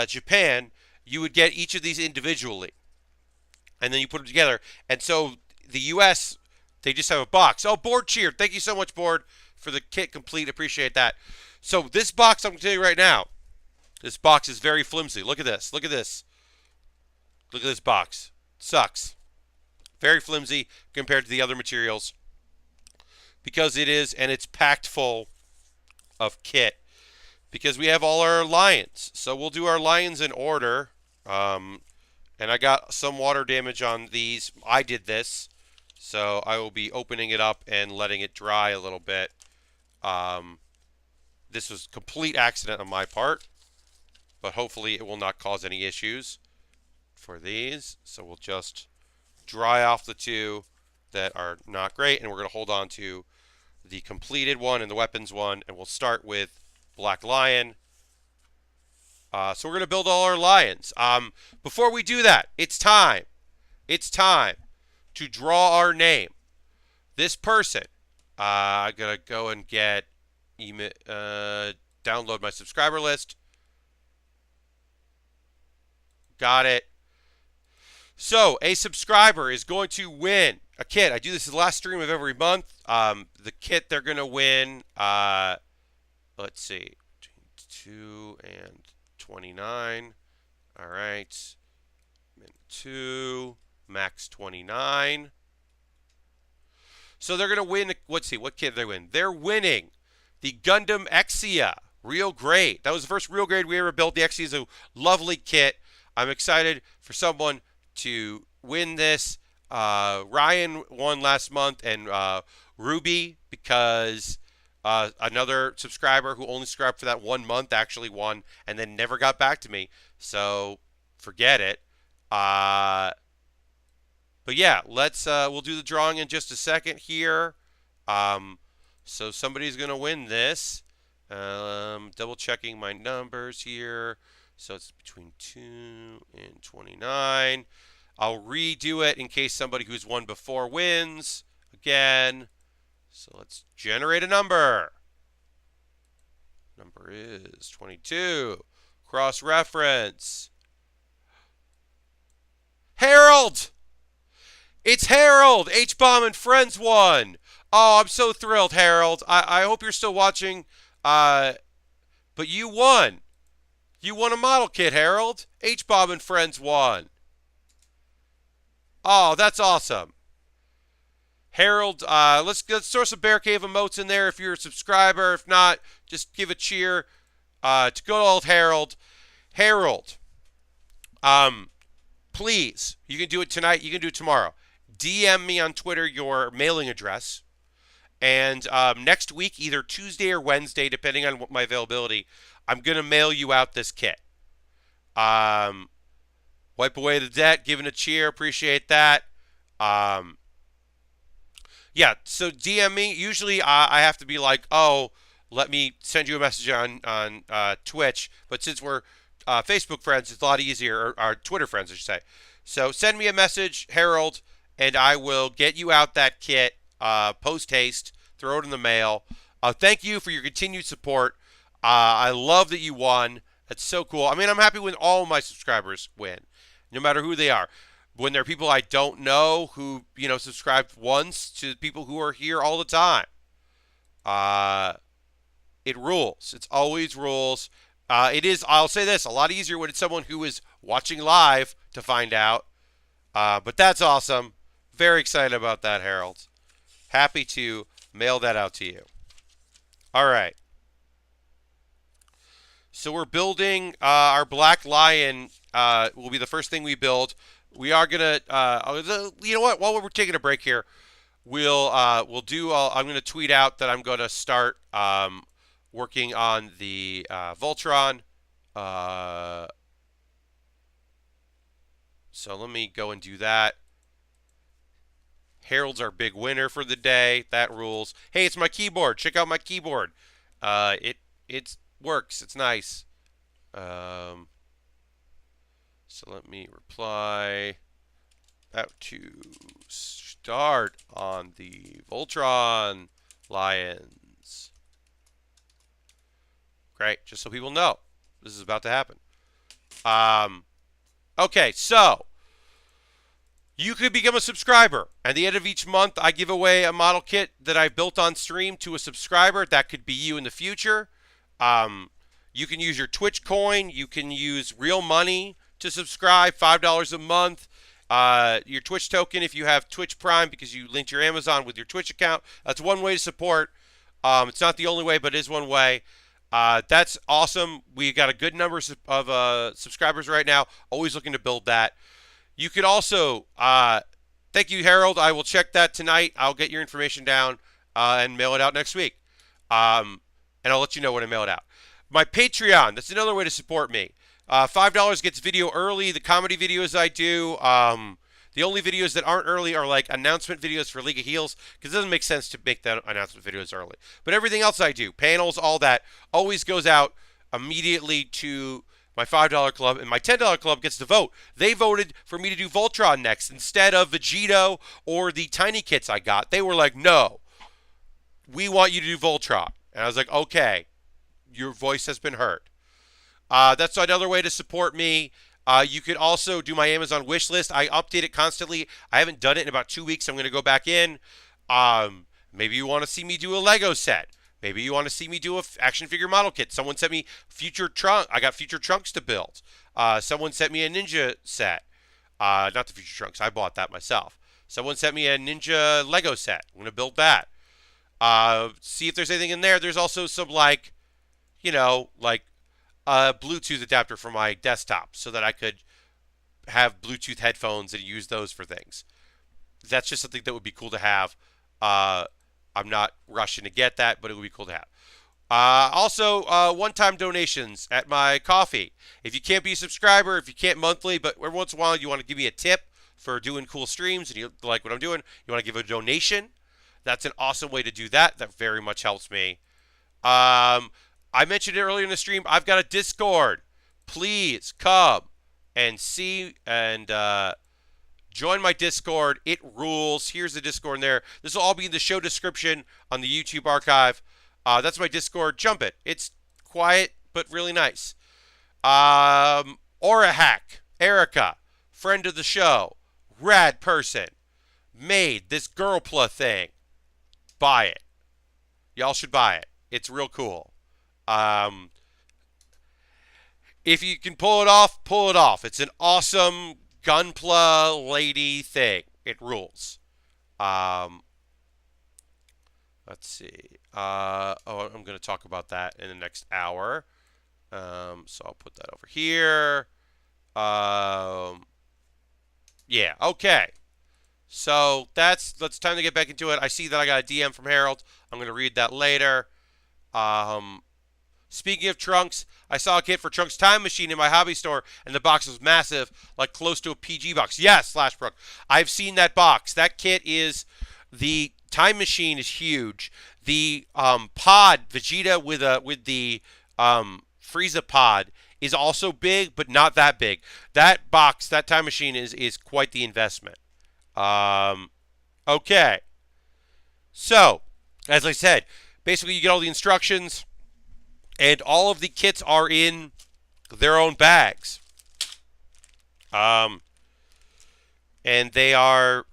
Japan, you would get each of these individually, and then you put them together. And so the U.S., they just have a box. Oh, Board cheered. Thank you so much, Board, for the kit complete. Appreciate that. So this box, I'm going to tell you right now, this box is very flimsy. Look at this. Look at this. Look at this box. Sucks. Very flimsy compared to the other materials. because it is, and it's packed full of kit because we have all our lions. So we'll do our lions in order. And I got some water damage on these. I did this, so I will be opening it up and letting it dry a little bit. This was complete accident on my part, but hopefully it will not cause any issues for these. So we'll just dry off the two that are not great, and we're going to hold on to the completed one and the weapons one, and we'll start with Black Lion. So we're going to build all our lions. Before we do that, it's time. It's time to draw our name. This person, I'm going to go and get, download my subscriber list. Got it. So a subscriber is going to win a kit. I do this the last stream of every month. The kit they're going to win, let's see, 2 and 29. All right. Min 2, max 29. So they're going to win, let's see, what kit they win? They're winning the Gundam Exia, real grade. That was the first real grade we ever built. The Exia is a lovely kit. I'm excited for someone to win this. Ryan won last month, and Ruby, because another subscriber who only subscribed for that 1 month actually won and then never got back to me. So forget it. But yeah, we'll do the drawing in just a second here. So somebody's going to win this. Double checking my numbers here. So it's between 2 and 29. I'll redo it in case somebody who's won before wins again. So let's generate a number. Number is 22. Cross-reference. Harold! It's Harold! H-Bomb and Friends won! Oh, I'm so thrilled, Harold. I hope you're still watching. But you won. You won a model kit, Harold. H-Bomb and Friends won. Oh, that's awesome. Harold, let's throw some Bear Cave emotes in there if you're a subscriber. If not, just give a cheer to good old Harold. Harold, please, you can do it tonight. You can do it tomorrow. DM me on Twitter your mailing address. And next week, either Tuesday or Wednesday, depending on what my availability, I'm going to mail you out this kit. Wipe away the debt, giving a cheer. Appreciate that. Yeah, so DM me. Usually I have to be like, oh, let me send you a message on Twitch. But since we're Facebook friends, it's a lot easier, or Twitter friends, I should say. So send me a message, Harold, and I will get you out that kit post-haste, throw it in the mail. Thank you for your continued support. I love that you won. That's so cool. I mean, I'm happy when all my subscribers win, no matter who they are. When there are people I don't know who, subscribed once, to people who are here all the time. It rules. It's always rules. It is, I'll say this, a lot easier when it's someone who is watching live to find out. But that's awesome. Very excited about that, Harold. Happy to mail that out to you. All right. So we're building our Black Lion. Will be the first thing we build. We are gonna, you know what? While we're taking a break here, we'll do. I'm gonna tweet out that I'm gonna start working on the Voltron. So let me go and do that. Harold's our big winner for the day. That rules. Hey, it's my keyboard. Check out my keyboard. It works. It's nice. So let me reply out to start on the Voltron Lions. Great. Just so people know this is about to happen. Okay, so you could become a subscriber. At the end of each month, I give away a model kit that I built on stream to a subscriber. That could be you in the future. You can use your Twitch coin. You can use real money to subscribe, $5 a month. your Twitch token if you have Twitch Prime because you linked your Amazon with your Twitch account. That's one way to support. It's not the only way, but it is one way. That's awesome. We got a good number of subscribers right now. Always looking to build that. You could also, thank you, Harold. I will check that tonight. I'll get your information down and mail it out next week. And I'll let you know when I mail it out. My Patreon, that's another way to support me. $5 gets video early. The comedy videos I do. The only videos that aren't early are like announcement videos for League of Heels because it doesn't make sense to make the announcement videos early. But everything else I do, panels, all that, always goes out immediately to my $5 club, and my $10 club gets to vote. They voted for me to do Voltron next instead of Vegito or the tiny kits I got. They were like, no, we want you to do Voltron. And I was like, okay, your voice has been heard. That's another way to support me. You could also do my Amazon wish list. I update it constantly. I haven't done it in about 2 weeks. I'm going to go back in. Maybe you want to see me do a Lego set. Maybe you want to see me do a action figure model kit. Someone sent me future trunk. I got future trunks to build. Someone sent me a ninja set. Not the future trunks. I bought that myself. Someone sent me a ninja Lego set. I'm going to build that. See if there's anything in there. There's also some like a Bluetooth adapter for my desktop so that I could have Bluetooth headphones and use those for things. That's just something that would be cool to have. I'm not rushing to get that, but it would be cool to have. Also, one-time donations at my coffee. If you can't be a subscriber, if you can't monthly, but every once in a while you want to give me a tip for doing cool streams and you like what I'm doing, you want to give a donation, that's an awesome way to do that. That very much helps me. I mentioned it earlier in the stream. I've got a Discord. Please come and see and join my Discord. It rules. Here's the Discord in there. This will all be in the show description on the YouTube archive. That's my Discord. Jump it. It's quiet but really nice. Aura Hack, Erica, friend of the show, rad person, made this Girlpla thing. Buy it. Y'all should buy it. It's real cool. If you can pull it off, pull it off. It's an awesome Gunpla lady thing. It rules. Let's see. I'm going to talk about that in the next hour. So I'll put that over here. Yeah, okay. So that's time to get back into it. I see that I got a DM from Harold. I'm going to read that later. Speaking of trunks, I saw a kit for Trunks Time Machine in my hobby store, and the box was massive, like close to a PG box. Yes, Slashbrook. I've seen that box. That kit is, the Time Machine is huge. The pod, Vegeta with the Frieza pod, is also big, but not that big. That box, that Time Machine is quite the investment. Okay. So, as I said, basically you get all the instructions, and all of the kits are in their own bags. And they are,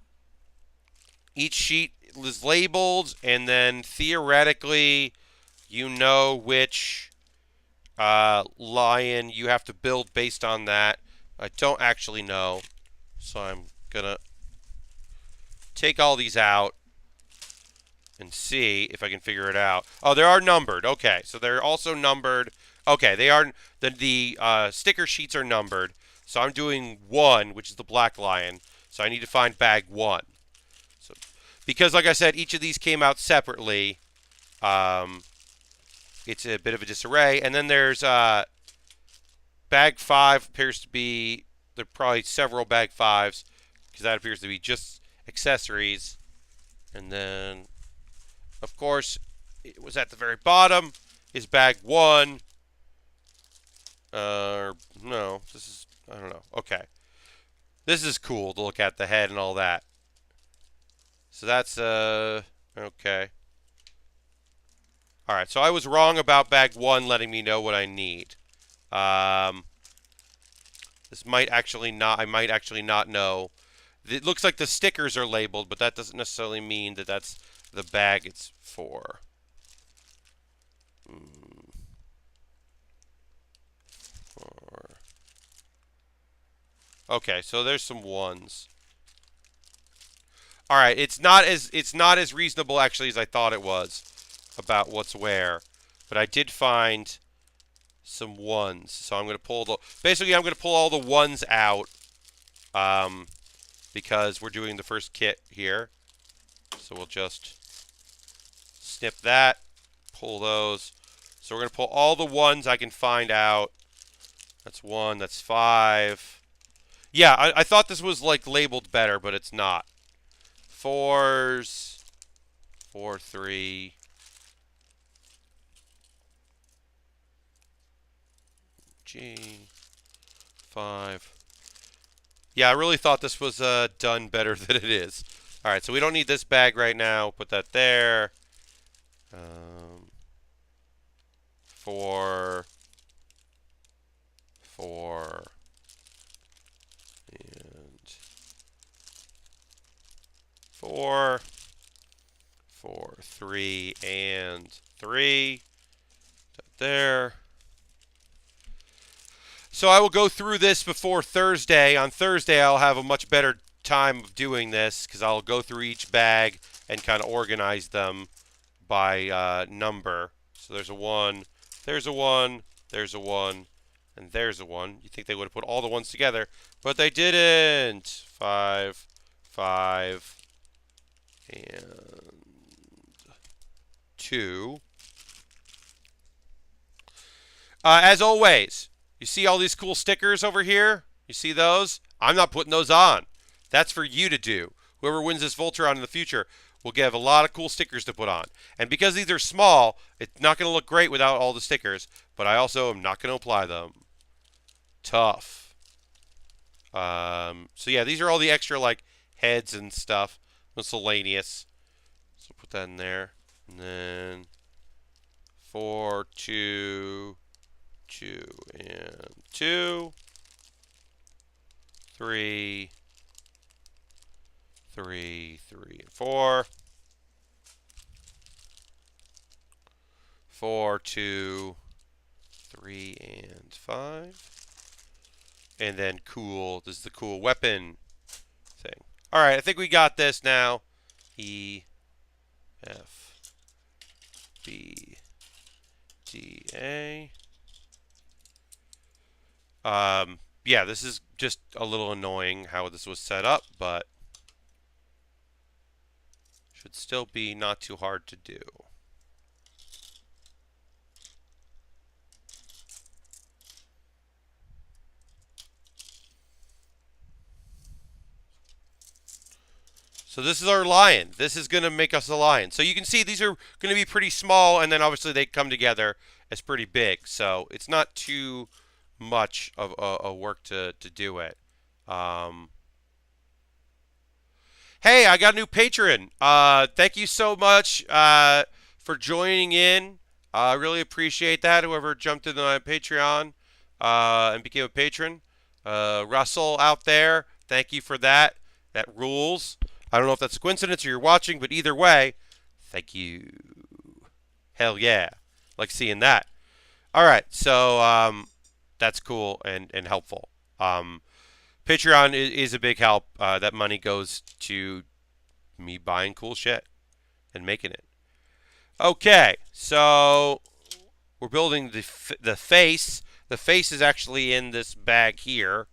each sheet is labeled, and then theoretically you know which lion you have to build based on that. I don't actually know, so I'm going to take all these out and see if I can figure it out. Oh, they are numbered. Okay, so they're also numbered. Okay, they are, the sticker sheets are numbered. So I'm doing 1, which is the black lion. So I need to find bag 1. So, because like I said, each of these came out separately. It's a bit of a disarray. And then there's bag 5 appears to be, there are probably several bag 5s, because that appears to be just accessories. And then, of course, it was at the very bottom is bag 1. No, this is, I don't know. Okay. This is cool to look at the head and all that. So that's, okay. Alright, so I was wrong about bag 1 letting me know what I need. This might actually not, I might actually not know. It looks like the stickers are labeled, but that doesn't necessarily mean that that's the bag it's for. Okay, so there's some ones. All right, it's not as reasonable actually as I thought it was about what's where, but I did find some ones. So I'm going to pull all the ones out um, because we're doing the first kit here. So we'll just snip that, pull those. So we're going to pull all the ones I can find out. That's 1, that's 5. Yeah, I thought this was like labeled better, but it's not. 4s, 4, 3. G, 5. Yeah, I really thought this was done better than it is. All right, so we don't need this bag right now. Put that there. 4, 4, and 4, 4, 3, and 3. That there. So I will go through this before Thursday. On Thursday, I'll have a much better time of doing this because I'll go through each bag and kind of organize them by number. So there's a 1, there's a 1, there's a 1, and there's a 1. You think they would have put all the ones together, but they didn't. 5, 5, and 2. As always, you see all these cool stickers over here? You see those? I'm not putting those on. That's for you to do. Whoever wins this Voltron in the future will get a lot of cool stickers to put on. And because these are small, it's not going to look great without all the stickers, but I also am not going to apply them. Tough. So yeah, these are all the extra like heads and stuff. Miscellaneous. So put that in there. And then 4, 2, 2, and 2. 3, 3, 3, and 4. 4, 2, 3, and 5. And then cool. This is the cool weapon thing. All right, I think we got this now. E, F, B, D, A. Yeah, this is just a little annoying how this was set up, but should still be not too hard to do. So this is our lion. This is going to make us a lion. So you can see these are going to be pretty small, and then obviously they come together as pretty big. So it's not too much of a work to do it. Hey, I got a new patron. Thank you so much for joining in. I really appreciate that. Whoever jumped into my Patreon and became a patron. Russell out there, thank you for that. That rules. I don't know if that's a coincidence or you're watching, but either way, thank you. Hell yeah. Like seeing that. All right, so that's cool and helpful. Patreon is a big help. That money goes to me buying cool shit and making it. Okay, so we're building the face. The face is actually in this bag here.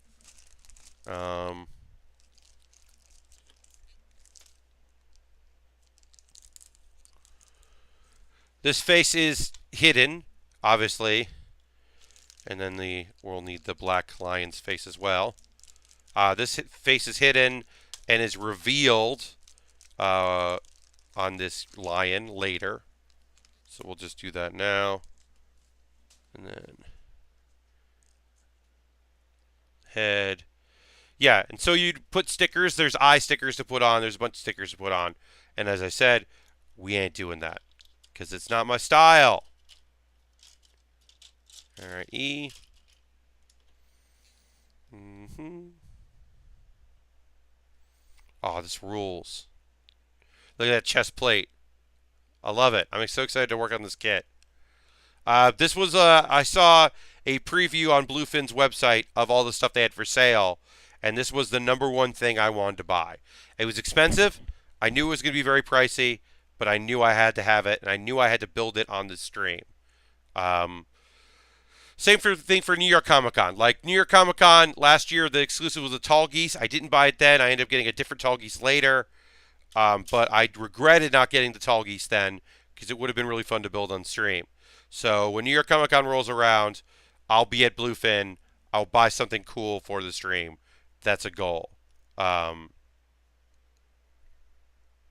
This face is hidden, obviously, and then we'll need the black lion's face as well. This face is hidden and is revealed on this lion later. So we'll just do that now. And then head. Yeah, and so you'd put stickers. There's eye stickers to put on. There's a bunch of stickers to put on. And as I said, we ain't doing that because it's not my style. All right, E. Oh, this rules. Look at that chest plate. I love it. I'm so excited to work on this kit. This was I saw a preview on Bluefin's website of all the stuff they had for sale, and this was the number one thing I wanted to buy. It was expensive. I knew it was going to be very pricey, but I knew I had to have it, and I knew I had to build it on the stream. Um, Same thing for New York Comic Con. Like New York Comic Con last year, the exclusive was a Tall Geese. I didn't buy it then. I ended up getting a different Tall Geese later. But I regretted not getting the Tall Geese then because it would have been really fun to build on stream. So when New York Comic Con rolls around, I'll be at Bluefin. I'll buy something cool for the stream. That's a goal. Um,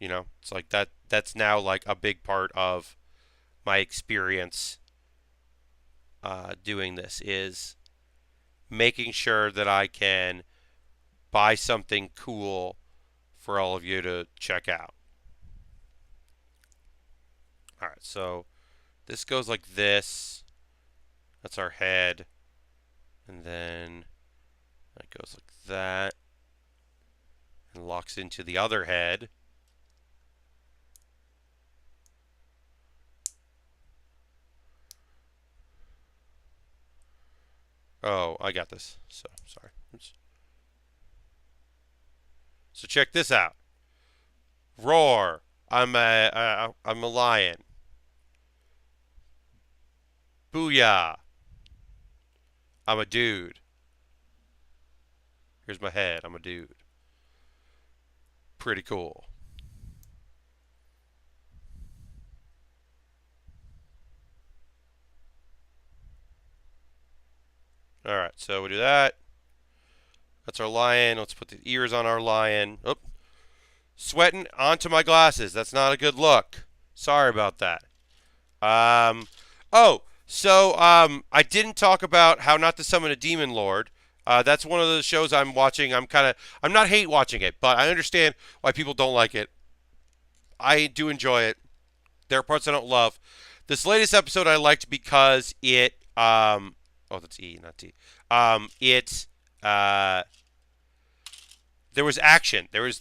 it's like that. That's now like a big part of my experience doing this is making sure that I can buy something cool for all of you to check out. All right, so this goes like this. That's our head. And then that goes like that. And locks into the other head. Oh, I got this. So, sorry. Oops. So check this out. Roar. I'm a lion. Booyah. I'm a dude. Here's my head. I'm a dude. Pretty cool. Alright, so we do that. That's our lion. Let's put the ears on our lion. Oop. Sweating onto my glasses. That's not a good look. Sorry about that. I didn't talk about how not to summon a demon lord. That's one of the shows I'm watching. I'm not hate watching it, but I understand why people don't like it. I do enjoy it. There are parts I don't love. This latest episode I liked because it, that's E, not T. There was action. There was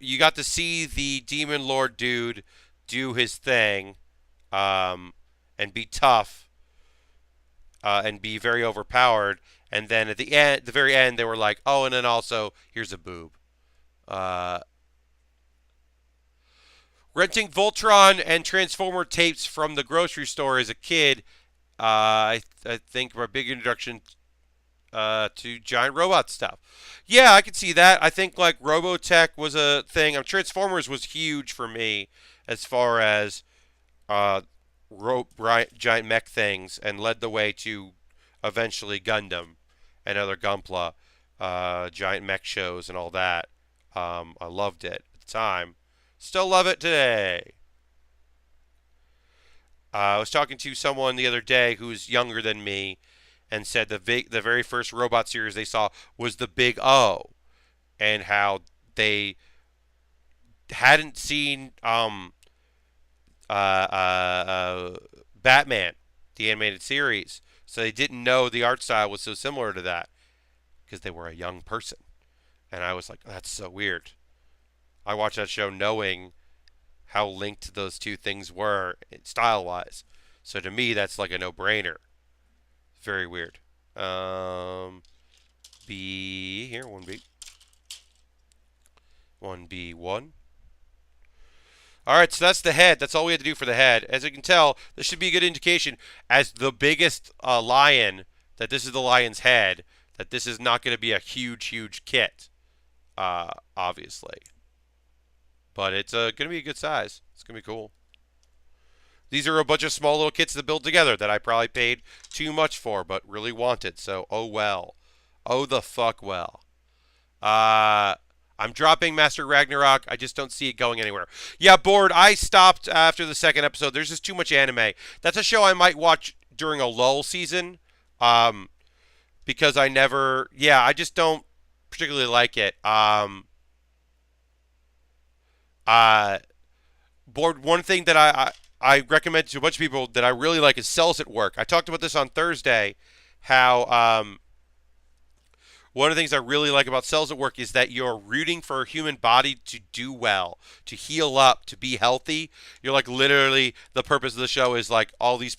you got to see the demon lord dude do his thing, and be tough, and be very overpowered. And then at the very end, they were like, "Oh, and then also here's a boob." Renting Voltron and Transformer tapes from the grocery store as a kid, I think my big introduction to giant robot stuff. Yeah, I could see that. I think like Robotech was a thing. Transformers was huge for me as far as uh, giant mech things, and led the way to eventually Gundam and other Gunpla, giant mech shows and all that. I loved it at the time. Still love it today. I was talking to someone the other day who's younger than me, and said the very first robot series they saw was the Big O, and how they hadn't seen Batman, the animated series, so they didn't know the art style was so similar to that because they were a young person. And I was like, that's so weird. I watched that show knowing how linked those two things were style wise. So to me, that's like a no-brainer. Very weird. B here, 1B. 1B1. Alright, so that's the head. That's all we had to do for the head. As you can tell, this should be a good indication as the biggest lion, that this is the lion's head, that this is not going to be a huge, huge kit, obviously. But it's going to be a good size. It's going to be cool. These are a bunch of small little kits to build together that I probably paid too much for, but really wanted. So, oh well. Oh the fuck well. I'm dropping Master Ragnarok. I just don't see it going anywhere. Yeah, bored. I stopped after the second episode. There's just too much anime. That's a show I might watch during a lull season. Because I just don't particularly like it. Bored. One thing that I recommend to a bunch of people that I really like is Cells at Work. I talked about this on Thursday, how one of the things I really like about Cells at Work is that you're rooting for a human body to do well, to heal up, to be healthy. You're like literally, the purpose of the show is like all these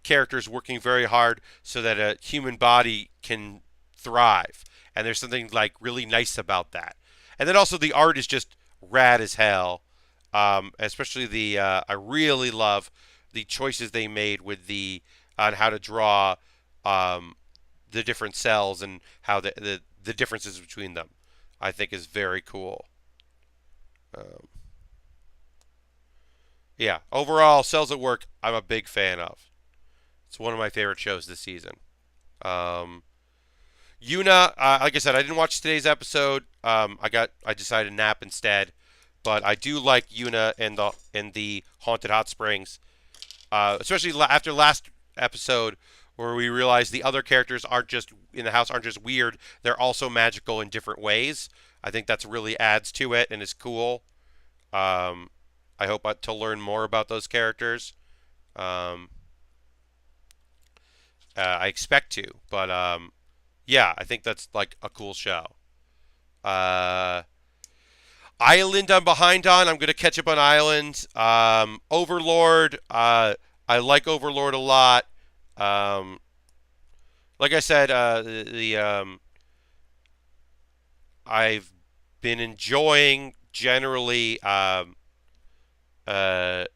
characters working very hard so that a human body can thrive. And there's something like really nice about that. And then also the art is just rad as hell. Especially I really love the choices they made with on how to draw um, the different cells and how the differences between them. I think is very cool. Um, yeah, overall, Cells at Work, I'm a big fan of. It's one of my favorite shows this season. Um, Yuuna, like I said, I didn't watch today's episode. I decided to nap instead, but I do like Yuuna in the Haunted Hot Springs, especially after last episode where we realized the other characters aren't just in the house aren't just weird; they're also magical in different ways. I think that's really adds to it and is cool. Um, I hope to learn more about those characters. Um, I expect to, but yeah, I think that's like a cool show. Uh, Island, I'm behind on. I'm gonna catch up on Island. Overlord, I like Overlord a lot. Um, like I said, I've been enjoying generally uh, the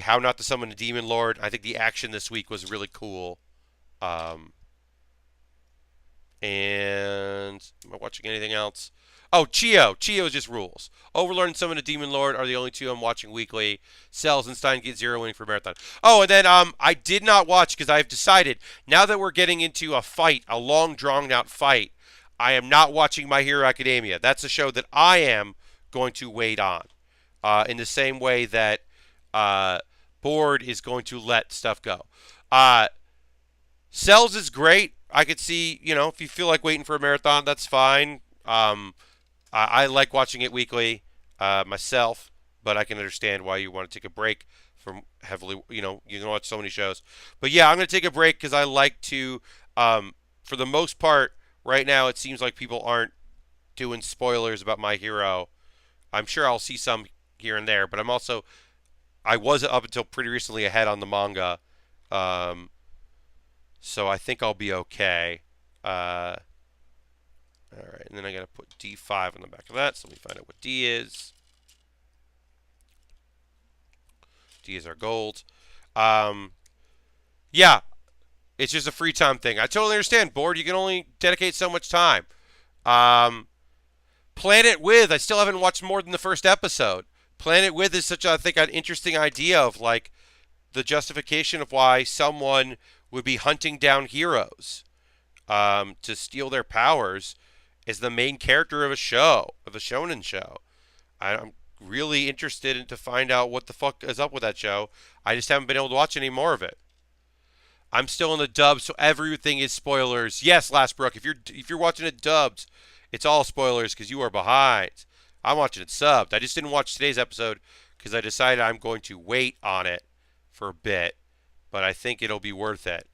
How Not to Summon a Demon Lord. I think the action this week was really cool. Um, and am I watching anything else? Oh, Chio. Chio just rules. Overlord and Summon a Demon Lord are the only two I'm watching weekly. Cells and Stein get 0 winning for Marathon. Oh, and then I did not watch because I've decided now that we're getting into a fight, a long drawn out fight, I am not watching My Hero Academia. That's a show that I am going to wait on. In the same way that Board is going to let stuff go. Cells is great. I could see, if you feel like waiting for a marathon, that's fine. I like watching it weekly myself, but I can understand why you want to take a break from heavily, you can watch so many shows. But yeah, I'm going to take a break because I like to, for the most part, right now it seems like people aren't doing spoilers about My Hero. I'm sure I'll see some here and there, but I was up until pretty recently ahead on the manga. So I think I'll be okay. All right, and then I got to put D5 on the back of that. So let me find out what D is. D is our gold. Yeah, it's just a free time thing. I totally understand. Board, you can only dedicate so much time. Planet With, I still haven't watched more than the first episode. Planet With is such, I think, an interesting idea of like the justification of why someone would be hunting down heroes to steal their powers as the main character of a shonen show. I'm really interested to find out what the fuck is up with that show. I just haven't been able to watch any more of it. I'm still in the dub, so everything is spoilers. Yes, Lastbrook, if you're watching it dubbed, it's all spoilers because you are behind. I'm watching it subbed. I just didn't watch today's episode because I decided I'm going to wait on it for a bit, but I think it'll be worth it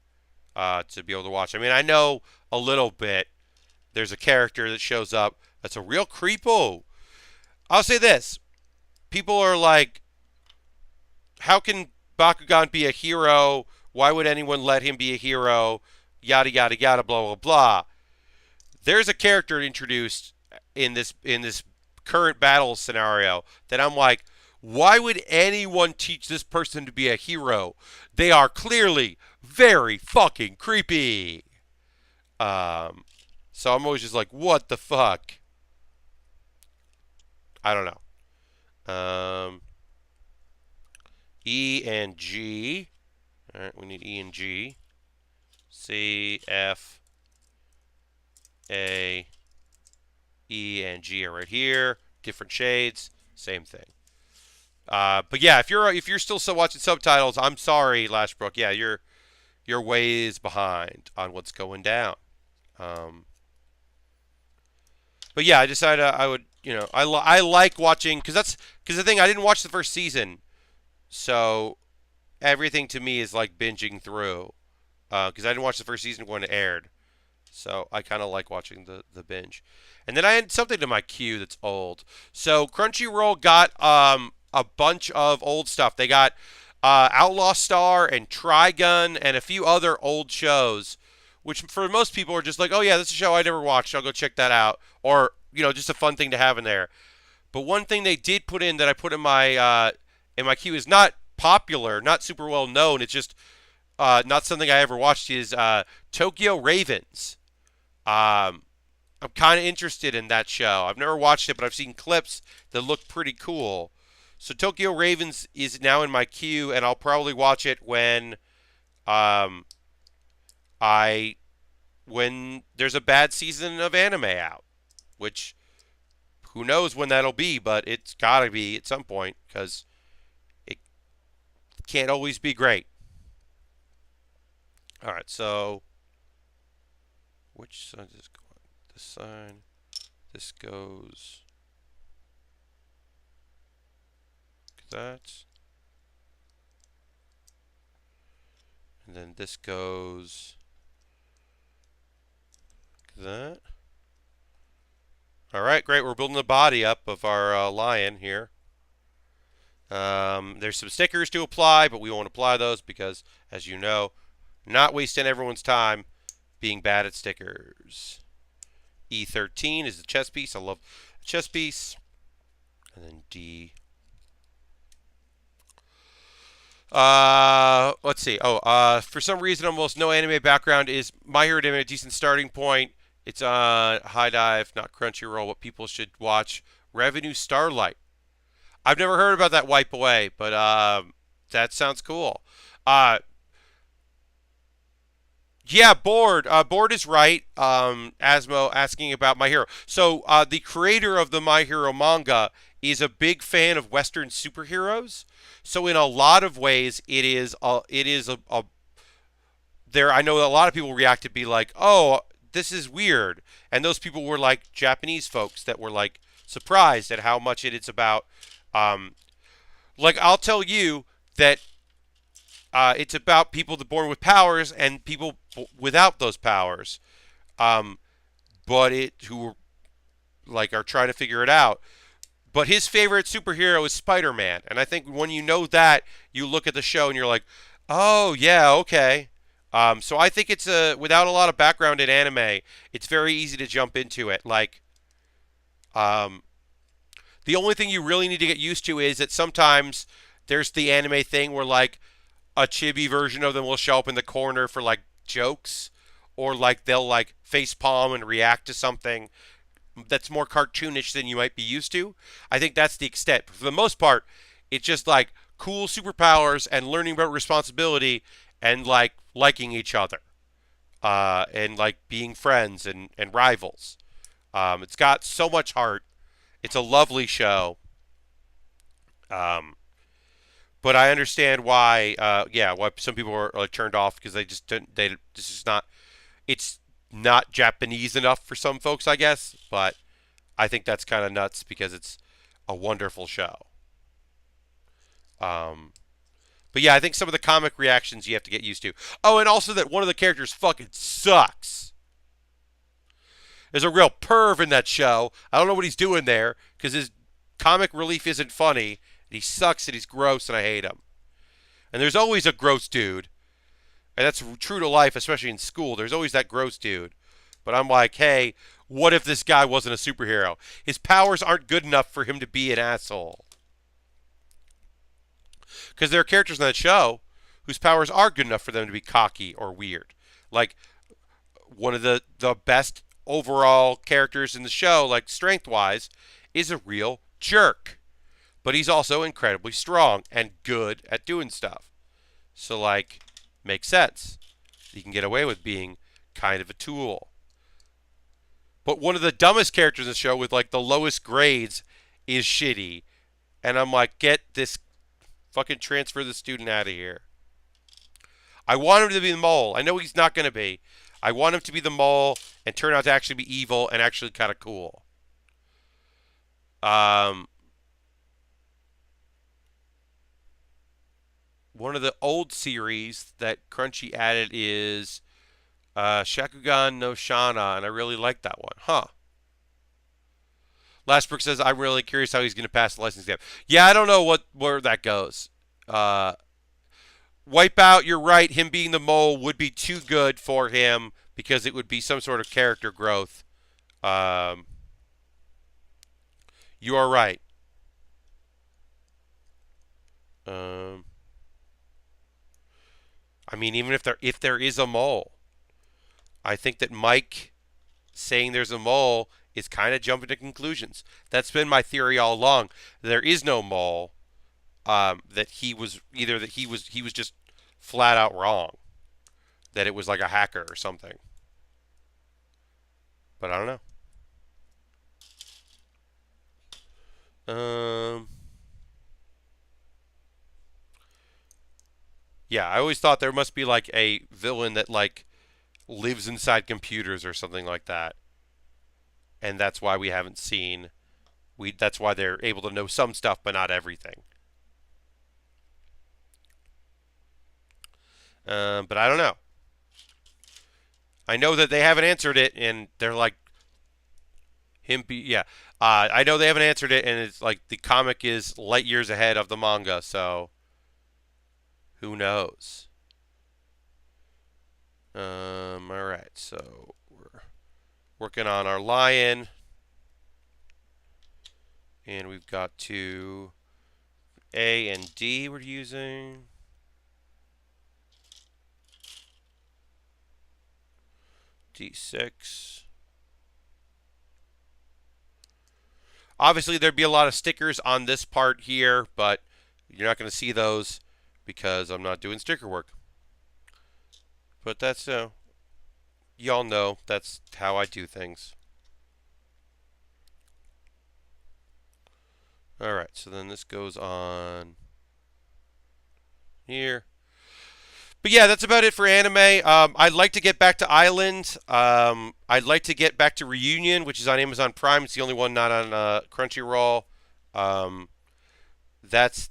to be able to watch. I mean, I know a little bit. There's a character that shows up that's a real creepo. I'll say this. People are like, how can Bakugan be a hero? Why would anyone let him be a hero? Yada, yada, yada, blah, blah, blah. There's a character introduced in this current battle scenario that I'm like, why would anyone teach this person to be a hero? They are clearly very fucking creepy. So I'm always just like, what the fuck? I don't know. E and G. All right, we need E and G. C, F, A, E, and G are right here. Different shades, same thing. But yeah, if you're still watching subtitles, I'm sorry, Lashbrook. Yeah, you're ways behind on what's going down. But yeah, I decided I would, I like watching because the thing, I didn't watch the first season, so everything to me is like binging through because I didn't watch the first season when it aired, so I kind of like watching the binge. And then I had something to my queue that's old. So Crunchyroll got a bunch of old stuff. They got Outlaw Star and Trigun and a few other old shows, which for most people are just like, oh yeah, this is a show I never watched. I'll go check that out, or just a fun thing to have in there. But one thing they did put in that I put in my queue is not popular, not super well known. It's just not something I ever watched. Is Tokyo Ravens. I'm kind of interested in that show. I've never watched it, but I've seen clips that look pretty cool. So Tokyo Ravens is now in my queue, and I'll probably watch it um, I when there's a bad season of anime out, which who knows when that'll be, but it's got to be at some point because it can't always be great. All right, so which side does this go on? This side. This goes that. And then this goes that. All right, great. We're building the body up of our lion here. There's some stickers to apply, but we won't apply those because, as you know, not wasting everyone's time being bad at stickers. E13 is the chess piece. I love the chess piece. And then D. Let's see. For some reason, almost no anime background is My Hero Academia a decent starting point. It's on High Dive, not Crunchyroll. What people should watch: Revenue Starlight. I've never heard about that Wipe Away, but that sounds cool. Yeah, Board. Board is right. Asmo asking about My Hero. So the creator of the My Hero manga is a big fan of Western superheroes. So in a lot of ways, it is a there. I know a lot of people react to be like, oh, this is weird, and those people were like Japanese folks that were like surprised at how much it's about. Like I'll tell you that it's about people that born with powers and people without those powers, but who like are trying to figure it out. But his favorite superhero is Spider-Man, and I think when you know that, you look at the show and you're like, oh yeah, okay. So I think it's without a lot of background in anime, it's very easy to jump into it. Like, the only thing you really need to get used to is that sometimes there's the anime thing where like a chibi version of them will show up in the corner for like jokes, or like they'll like face palm and react to something that's more cartoonish than you might be used to. I think that's the extent. But for the most part, it's just like cool superpowers and learning about responsibility and like liking each other, and like being friends and rivals. It's got so much heart. It's a lovely show. But I understand why, why some people are like, turned off because they just don't. This is not. It's not Japanese enough for some folks, I guess. But I think that's kind of nuts because it's a wonderful show. But yeah, I think some of the comic reactions you have to get used to. Oh, and also that one of the characters fucking sucks. There's a real perv in that show. I don't know what he's doing there because his comic relief isn't funny. And he sucks and he's gross and I hate him. And there's always a gross dude. And that's true to life, especially in school. There's always that gross dude. But I'm like, hey, what if this guy wasn't a superhero? His powers aren't good enough for him to be an asshole. Because there are characters in that show whose powers are good enough for them to be cocky or weird. Like, one of the best overall characters in the show, like strength-wise, is a real jerk. But he's also incredibly strong and good at doing stuff. So, like, makes sense. He can get away with being kind of a tool. But one of the dumbest characters in the show with, like, the lowest grades is shitty. And I'm like, get this, fucking transfer the student out of here. I want him to be the mole. I know he's not going to be. I want him to be the mole and turn out to actually be evil and actually kind of cool. One of the old series that Crunchy added is Shakugan no Shana, and I really like that one. Huh. Lastbrook says, I'm really curious how he's going to pass the license exam. Yeah, I don't know where that goes. Wipeout, you're right. Him being the mole would be too good for him because it would be some sort of character growth. Um, you are right. Um, I mean, even if there is a mole, I think that Mike saying there's a mole is kind of jumping to conclusions. That's been my theory all along. There is no mole. That he was either that he was just flat out wrong. That it was like a hacker or something. But I don't know. Yeah, I always thought there must be like a villain that like lives inside computers or something like that, and that's why we haven't seen. That's why they're able to know some stuff but not everything. But I don't know. I know that they haven't answered it, and they're like yeah. I know they haven't answered it, and it's like the comic is light years ahead of the manga, so who knows? All right, so we're working on our lion, and we've got two A and D we're using. D6. Obviously, there'd be a lot of stickers on this part here, but you're not going to see those because I'm not doing sticker work. But that's, y'all know that's how I do things. All right, so then this goes on here. But yeah, that's about it for anime. I'd like to get back to Island. I'd like to get back to Reunion, which is on Amazon Prime. It's the only one not on Crunchyroll. Um, that's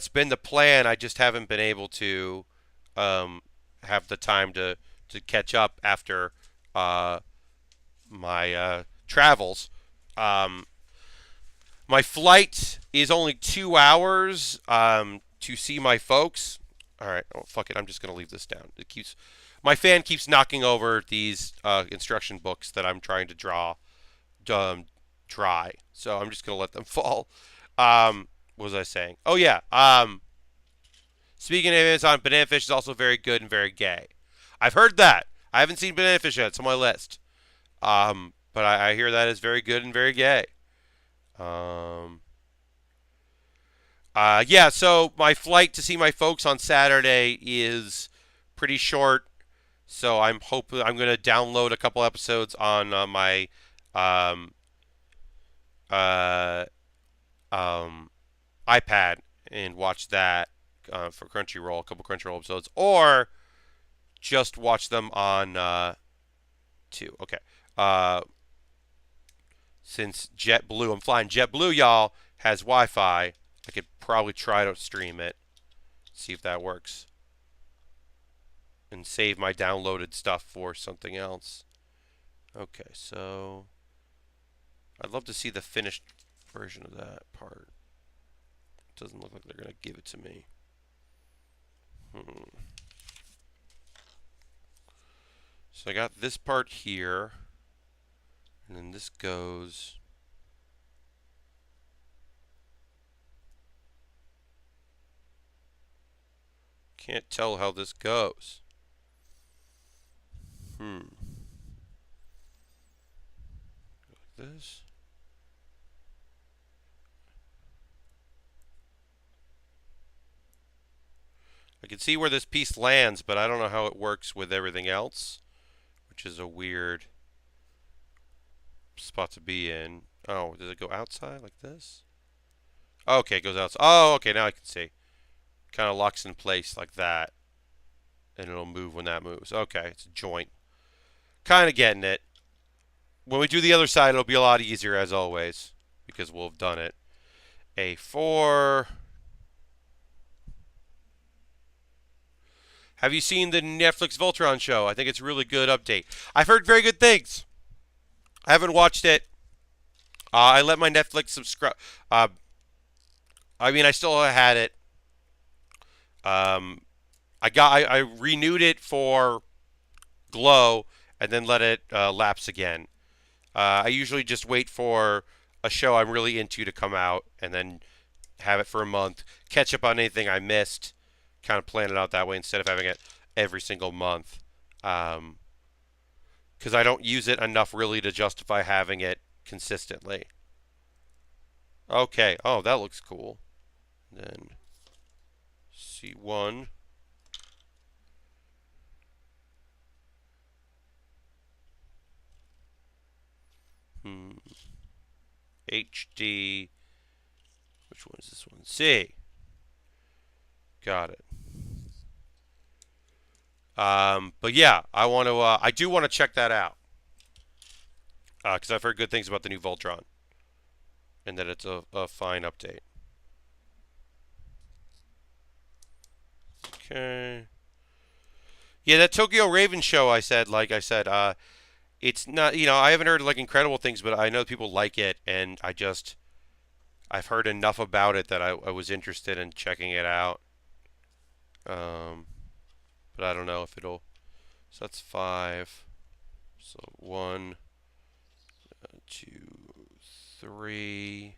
been the plan. I just haven't been able to um, have the time to catch up after my travels. Um, my flight is only 2 hours to see my folks. All right, oh, fuck it. I'm just gonna leave this down. It keeps my fan keeps knocking over these instruction books that I'm trying to draw dry. So I'm just gonna let them fall. What was I saying? Oh yeah. Speaking of Amazon, Banana Fish is also very good and very gay. I've heard that. I haven't seen Banana Fish yet. It's on my list. But I hear that is very good and very gay. Um, yeah, so my flight to see my folks on Saturday is pretty short. So I'm going to download a couple episodes on my um, uh, um, iPad and watch that for Crunchyroll, a couple Crunchyroll episodes, or just watch them on two. Okay. Uh, since JetBlue, I'm flying JetBlue, y'all, has Wi-Fi. I could probably try to stream it, see if that works, and save my downloaded stuff for something else. Okay, so I'd love to see the finished version of that part. It doesn't look like they're going to give it to me. So I got this part here, and then this goes. Can't tell how this goes. Like this. I can see where this piece lands, but I don't know how it works with everything else, which is a weird spot to be in. Oh, does it go outside like this? Okay, it goes outside. Oh, okay, now I can see. Kind of locks in place like that, and it'll move when that moves. Okay, it's a joint. Kind of getting it. When we do the other side, it'll be a lot easier as always, because we'll have done it. A4. Have you seen the Netflix Voltron show? I think it's a really good update. I've heard very good things. I haven't watched it. I let my Netflix subscribe. I mean, I still had it. I renewed it for Glow, and then let it lapse again. I usually just wait for a show I'm really into to come out, and then have it for a month, catch up on anything I missed, kind of plan it out that way instead of having it every single month. Because I don't use it enough really to justify having it consistently. Okay. Oh, that looks cool. Then C1. HD. Which one is this one? C. Got it. But yeah, I want to. I do want to check that out because I've heard good things about the new Voltron and that it's a fine update. Okay. Yeah, that Tokyo Raven show. Like I said, it's not. I haven't heard like incredible things, but I know people like it, and I've heard enough about it that I was interested in checking it out. Um, but I don't know if it'll. So that's 5. So 1, 2, 3.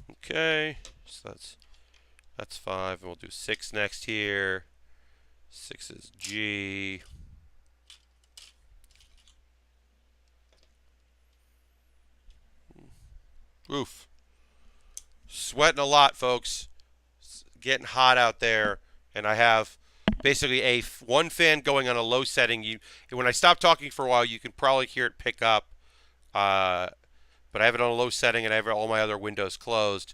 Okay, so that's 5, and we'll do 6 next here. 6 is G. Oof. Sweating a lot, folks. It's getting hot out there, and I have basically one fan going on a low setting. When I stop talking for a while, you can probably hear it pick up. But I have it on a low setting, and I have all my other windows closed,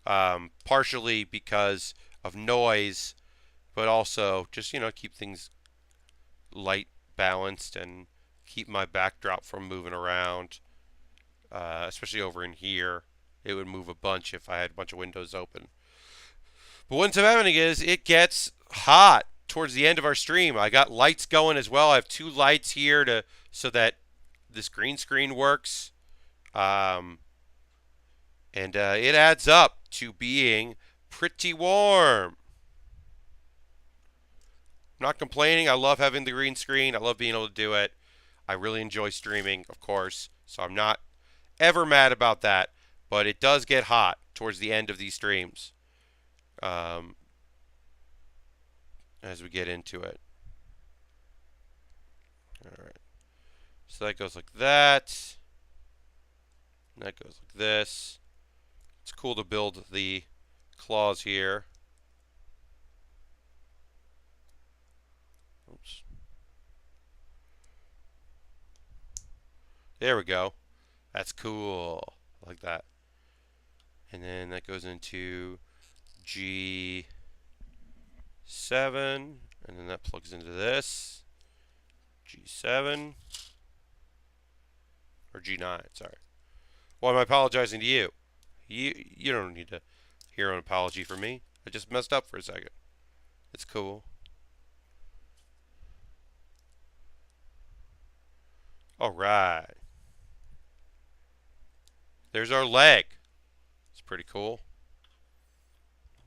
partially because of noise, but also just keep things light balanced and keep my backdrop from moving around. Especially over in here, it would move a bunch if I had a bunch of windows open. But what's happening is it gets hot towards the end of our stream. I got lights going as well. I have 2 lights here so that this green screen works. And it adds up to being pretty warm. I'm not complaining. I love having the green screen. I love being able to do it. I really enjoy streaming, of course. So I'm not ever mad about that. But it does get hot towards the end of these streams as we get into it. All right. So that goes like that. And that goes like this. It's cool to build the claws here. Oops. There we go. That's cool. I like that. And then that goes into G7. And then that plugs into this. G7. Or G9, sorry. Well, I'm apologizing to you. You don't need to hear an apology from me. I just messed up for a second. It's cool. All right. There's our leg. It's pretty cool.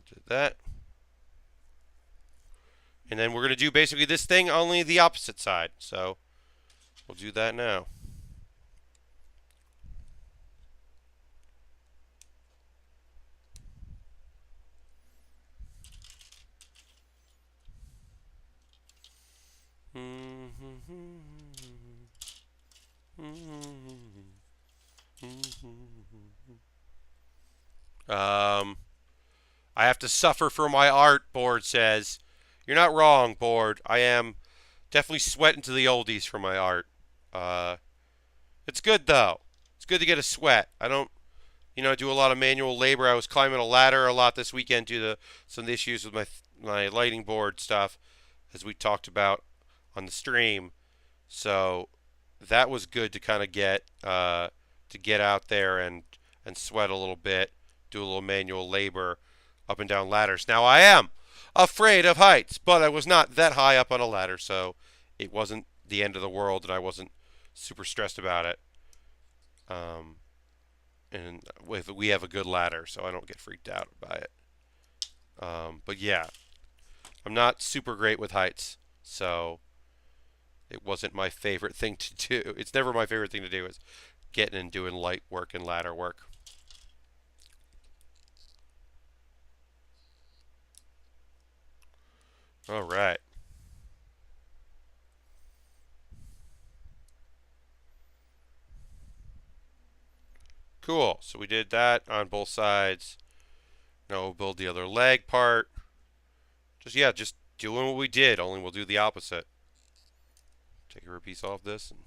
Did that. And then we're going to do basically this thing, only the opposite side. So we'll do that now. I have to suffer for my art, Board says. You're not wrong, Board. I am definitely sweating to the oldies for my art. It's good, though. It's good to get a sweat. I don't, do a lot of manual labor. I was climbing a ladder a lot this weekend due to some issues with my lighting board stuff, as we talked about on the stream. So that was good to kind of get out there and sweat a little bit, do a little manual labor up and down ladders. Now I am afraid of heights, but I was not that high up on a ladder, so it wasn't the end of the world, and I wasn't super stressed about it. and we have a good ladder, so I don't get freaked out by it. But yeah, I'm not super great with heights, so it wasn't my favorite thing to do. It's never my favorite thing to do is getting and doing light work and ladder work. All right. Cool. So we did that on both sides. Now we'll build the other leg part. Just doing what we did, only we'll do the opposite. Take a piece off this and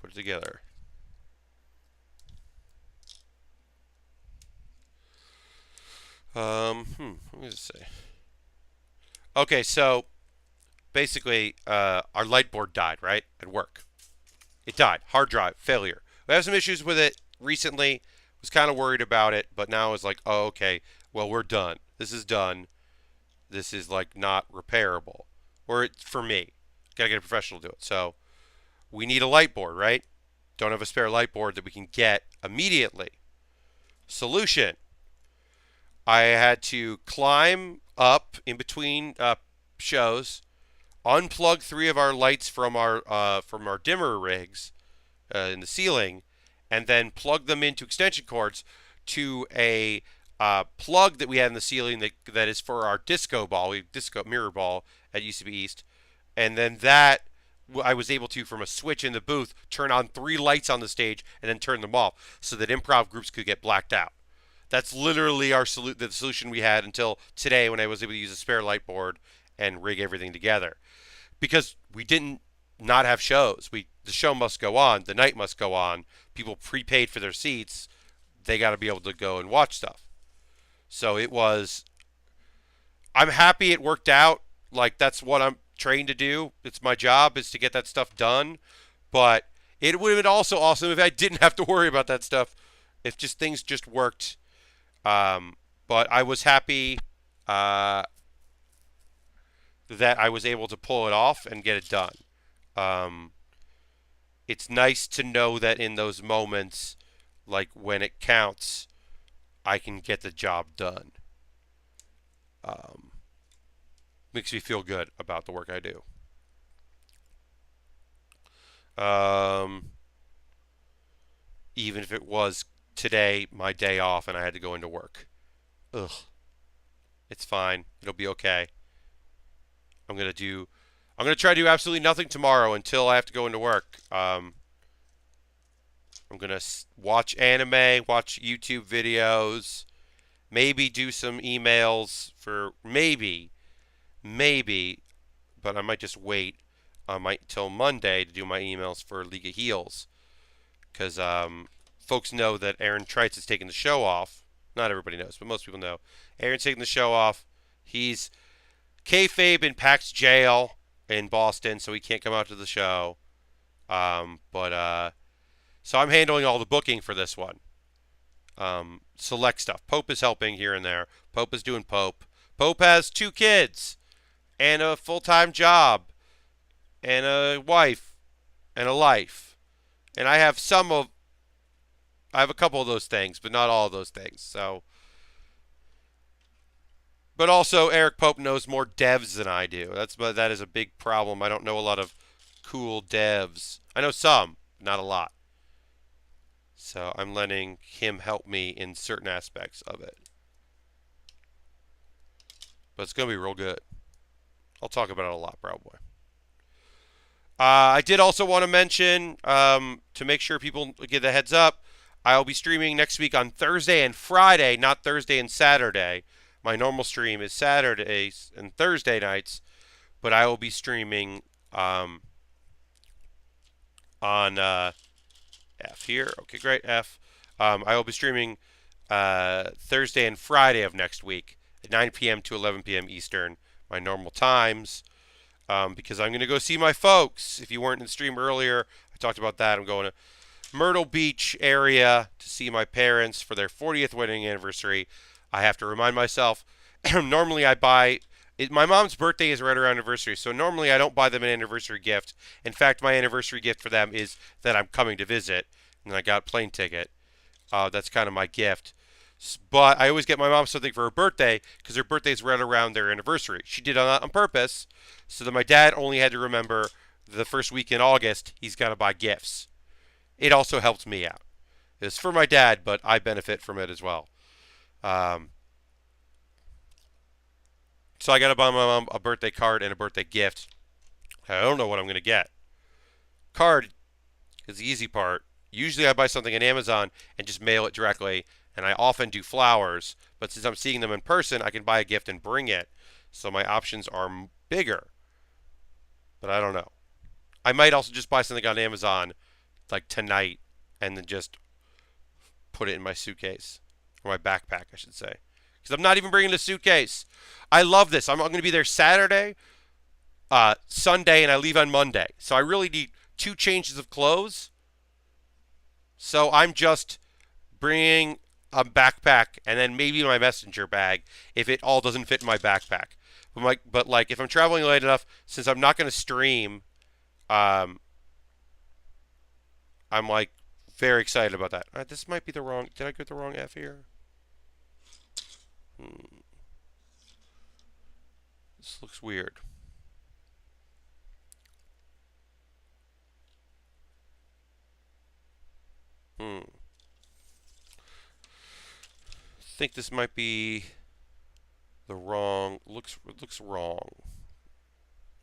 put it together. Let me just say. Okay, so basically, our light board died, right? At work. It died. Hard drive failure. We have some issues with it recently. Was kind of worried about it, but now it's like, oh, okay. Well, we're done. This is done. This is like not repairable, or it's for me. Gotta get a professional to do it. So we need a light board, right? Don't have a spare light board that we can get immediately. Solution: I had to climb up in between shows, unplug 3 of our lights from our dimmer rigs in the ceiling, and then plug them into extension cords to a plug that we had in the ceiling that is for our disco ball, disco mirror ball at UCB East, and then that I was able to, from a switch in the booth, turn on 3 lights on the stage and then turn them off so that improv groups could get blacked out. That's literally the solution we had until today when I was able to use a spare light board and rig everything together. Because we didn't not have shows. The show must go on. The night must go on. People prepaid for their seats. They got to be able to go and watch stuff. So I'm happy it worked out. Like, that's what I'm trained to do. It's my job is to get that stuff done. But it would have been also awesome if I didn't have to worry about that stuff. If things just worked. But I was happy that I was able to pull it off and get it done. It's nice to know that in those moments, like when it counts, I can get the job done. Makes me feel good about the work I do. Even if it was today my day off and I had to go into work. Ugh. It's fine. It'll be okay. I'm gonna try to do absolutely nothing tomorrow until I have to go into work. I'm gonna watch anime, watch YouTube videos, maybe do some emails for maybe, but I might just wait. I might till Monday to do my emails for League of Heels, because folks know that Aaron Trites is taking the show off. Not everybody knows, but most people know. Aaron's taking the show off. He's kayfabe in Pax jail in Boston, so he can't come out to the show. So I'm handling all the booking for this one. Select stuff. Pope is helping here and there. Pope is doing Pope. Pope has 2 kids and a full-time job and a wife and a life. And I have a couple of those things, but not all of those things. So, but also Eric Pope knows more devs than I do. That is a big problem. I don't know a lot of cool devs. I know some, not a lot. So I'm letting him help me in certain aspects of it. But it's going to be real good. I'll talk about it a lot, probably. I did also want to mention, to make sure people get the heads up, I'll be streaming next week on Thursday and Friday, not Thursday and Saturday. My normal stream is Saturdays and Thursday nights, but I will be streaming on F here. Okay, great, F. I will be streaming Thursday and Friday of next week at 9 p.m. to 11 p.m. Eastern, my normal times, because I'm going to go see my folks. If you weren't in the stream earlier, I talked about that. I'm going to Myrtle Beach area to see my parents for their 40th wedding anniversary. I have to remind myself, normally I buy, my mom's birthday is right around anniversary, so normally I don't buy them an anniversary gift. In fact, my anniversary gift for them is that I'm coming to visit, and I got a plane ticket. That's kind of my gift. But I always get my mom something for her birthday because her birthday's right around their anniversary. She did that on purpose so that my dad only had to remember the first week in August he's got to buy gifts. It also helps me out. It's for my dad, but I benefit from it as well. Um, so I got to buy my mom a birthday card and a birthday gift. I don't know what I'm going to get. Card is the easy part. Usually I buy something on Amazon and just mail it directly, and I often do flowers, but since I'm seeing them in person, I can buy a gift and bring it. So my options are bigger, but I don't know. I might also just buy something on Amazon like tonight and then just put it in my suitcase or my backpack, I should say. Because I'm not even bringing the suitcase. I love this. I'm going to be there Saturday, Sunday, and I leave on Monday. So I really need 2 changes of clothes. So I'm just bringing a backpack and then maybe my messenger bag if it all doesn't fit in my backpack. But like if I'm traveling late enough, since I'm not going to stream, I'm like very excited about that. This might be the wrong. Did I get the wrong F here? This looks weird. I think this might be the wrong. It looks wrong.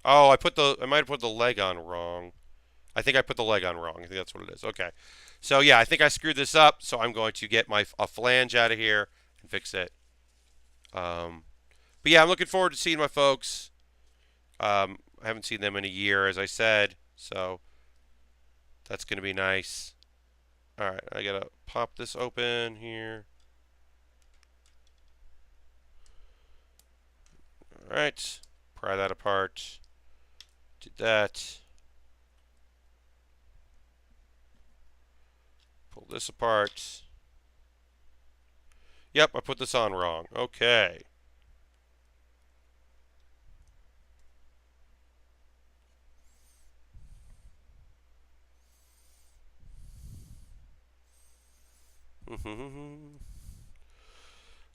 Oh, I might have put the leg on wrong. I think I put the leg on wrong. I think that's what it is. Okay. So yeah, I think I screwed this up. So I'm going to get a flange out of here and fix it. But yeah, I'm looking forward to seeing my folks. I haven't seen them in a year, as I said. So that's going to be nice. All right, I gotta pop this open here. All right, pry that apart. Did that. Pull this apart. Yep, I put this on wrong. Okay.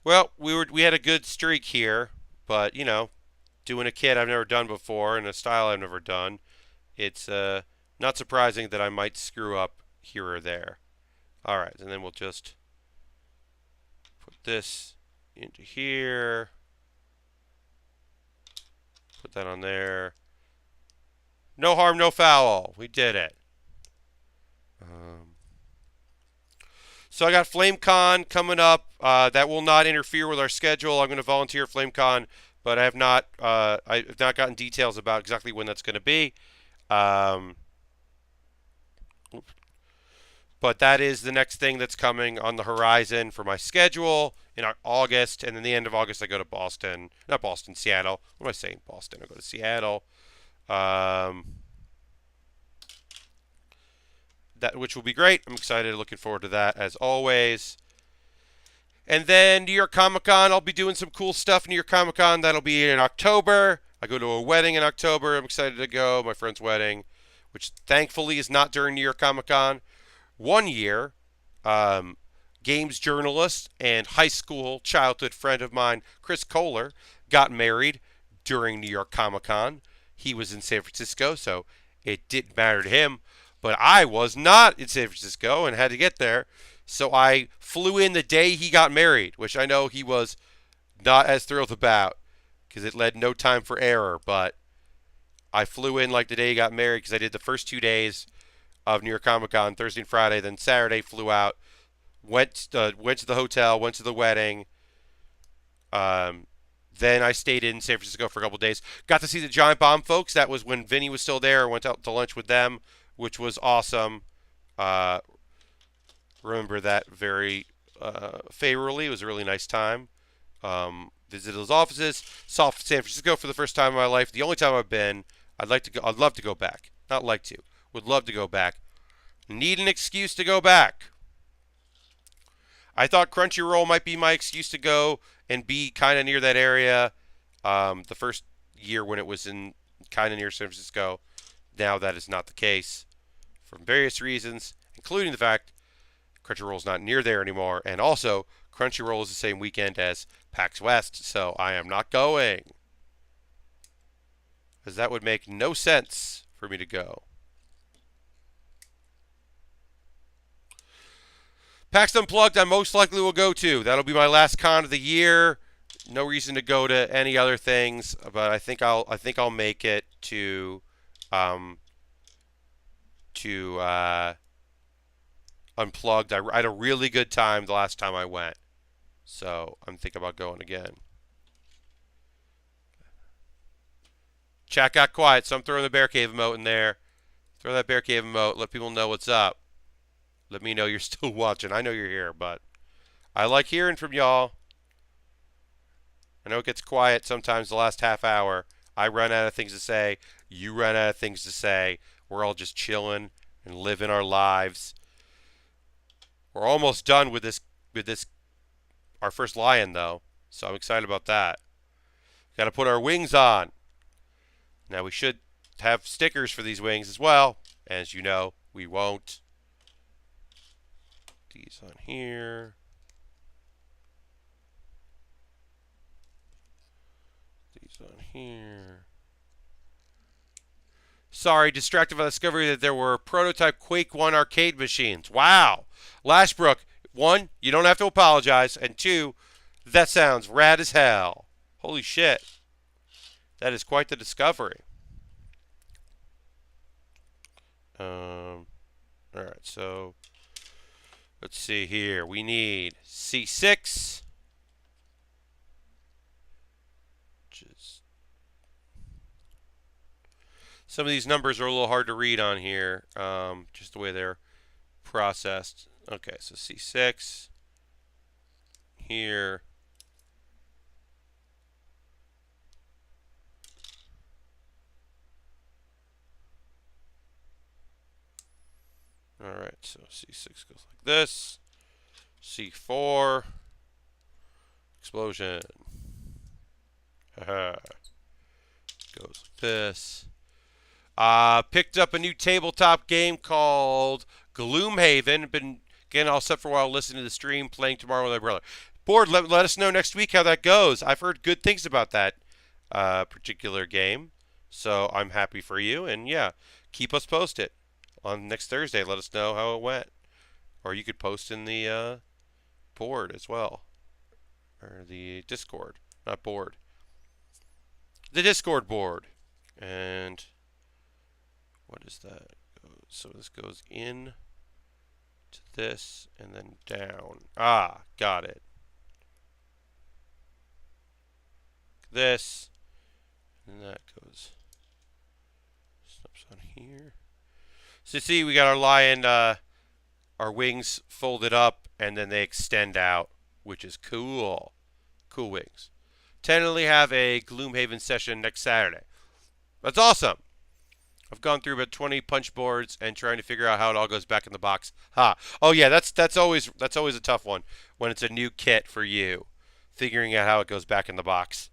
Well, we had a good streak here, but you know, doing a kit I've never done before and a style I've never done, it's not surprising that I might screw up here or there. All right, and then we'll just put this into here. Put that on there. No harm, no foul. We did it. So I got FlameCon coming up. That will not interfere with our schedule. I'm going to volunteer FlameCon, but I have not gotten details about exactly when that's going to be. But that is the next thing that's coming on the horizon for my schedule in August, and then the end of August I go to Boston. Not Boston, Seattle. What am I saying? Boston. I go to Seattle. That which will be great. I'm excited, looking forward to that as always. And then New York Comic Con, I'll be doing some cool stuff. New York Comic Con, that'll be in October. I go to a wedding in October. I'm excited to go. My friend's wedding, which thankfully is not during New York Comic Con. One year, games journalist and high school childhood friend of mine, Chris Kohler, got married during New York Comic Con. He was in San Francisco, so it didn't matter to him. But I was not in San Francisco and had to get there. So I flew in the day he got married, which I know he was not as thrilled about because it led no time for error. But I flew in like the day he got married because I did the first 2 days of New York Comic Con, Thursday and Friday. Then Saturday flew out, went to the hotel, went to the wedding. Then I stayed in San Francisco for a couple of days. Got to see the Giant Bomb folks. That was when Vinny was still there. Went out to lunch with them, which was awesome. Remember that very favorably. It was a really nice time. Visited those offices. Saw San Francisco for the first time in my life. The only time I've been. I'd love to go back. Not like to. Would love to go back. Need an excuse to go back. I thought Crunchyroll might be my excuse to go and be kind of near that area. The first year when it was in kind of near San Francisco. Now that is not the case for various reasons, including the fact Crunchyroll's not near there anymore, and also Crunchyroll is the same weekend as PAX West, so I am not going. Because that would make no sense for me to go. PAX Unplugged, I most likely will go to. That'll be my last con of the year. No reason to go to any other things, but I think I'll make it to Unplugged. I had a really good time the last time I went, so I'm thinking about going again. Chat got quiet, so I'm throwing the Bear Cave emote in there. Throw that Bear Cave emote. Let people know what's up. Let me know you're still watching. I know you're here, but I like hearing from y'all. I know it gets quiet sometimes the last half hour. I run out of things to say. You run out of things to say. We're all just chilling and living our lives. We're almost done with this our first lion though, so I'm excited about that. Got to put our wings on. Now we should have stickers for these wings as well. As you know, we won't. These on here. These on here. Sorry, distracted by the discovery that there were prototype Quake 1 arcade machines. Wow. Lashbrook, 1, you don't have to apologize. And 2, that sounds rad as hell. Holy shit. That is quite the discovery. Alright, so let's see here. We need C6. Some of these numbers are a little hard to read on here, just the way they're processed. Okay, so C6 here. All right, so C6 goes like this. C4 explosion. Haha. Goes like this. Picked up a new tabletop game called Gloomhaven. Been getting all set for a while, listening to the stream, playing tomorrow with my brother. Board, let us know next week how that goes. I've heard good things about that particular game, so I'm happy for you. And yeah, keep us posted on next Thursday. Let us know how it went. Or you could post in the board as well. Or the Discord, not board. The Discord board. And what is that? So this goes in to this and then down. Ah, got it. This. And that goes. Snaps on here. So you see, we got our lion, our wings folded up, and then they extend out, which is cool. Cool wings. Tentatively have a Gloomhaven session next Saturday. That's awesome. I've gone through about 20 punch boards and trying to figure out how it all goes back in the box. Ha! Oh yeah, that's always a tough one when it's a new kit for you, figuring out how it goes back in the box.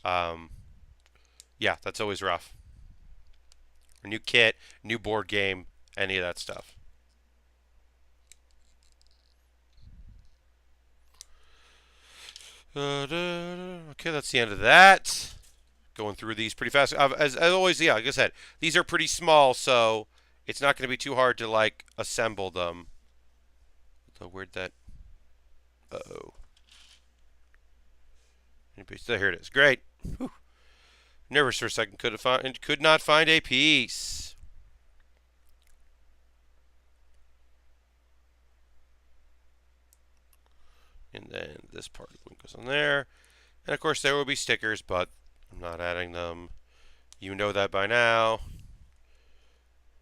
Yeah, that's always rough. A new kit, new board game, any of that stuff. Okay, that's the end of that. Going through these pretty fast. As always, yeah, like I said, these are pretty small, so it's not going to be too hard to, like, assemble them. So where'd that... Uh-oh. So here it is. Great. Whew. Nervous for a second. Could not find a piece. And then this part goes on there. And, of course, there will be stickers, but I'm not adding them. You know that by now.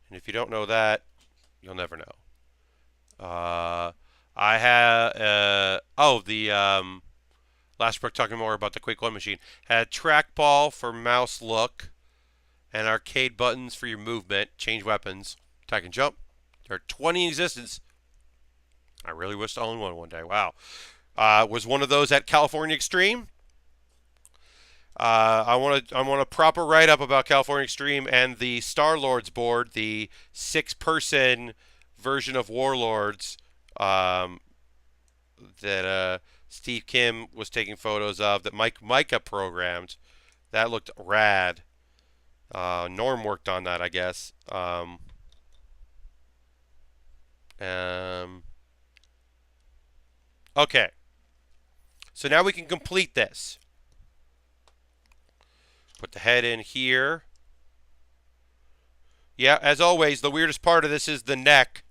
And if you don't know that, you'll never know. I have... Lashbrook talking more about the Quake 1 machine. Had trackball for mouse look. And arcade buttons for your movement. Change weapons. Attack and jump. There are 20 in existence. I really wish to own one day. Wow. Was one of those at California Extreme. I want a proper write-up about California Extreme and the Star Lords board, the 6-person version of Warlords. um, that Steve Kim was taking photos of, that Micah programmed. That looked rad. Norm worked on that, I guess. Um, okay, so now we can complete this. Put the head in here. Yeah, as always, the weirdest part of this is the neck,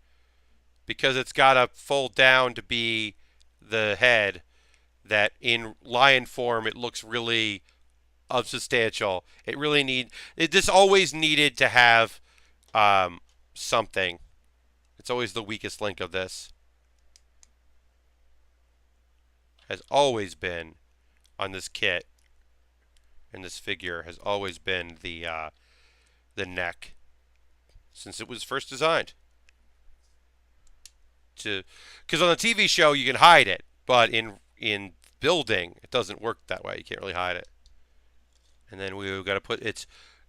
because it's got to fold down to be the head. That in lion form, it looks really unsubstantial. This always needed to have something. It's always the weakest link of this. Has always been on this kit, and this figure has always been the neck since it was first designed. Because on the TV show you can hide it, but in building it doesn't work that way. You can't really hide it. And then we've got to put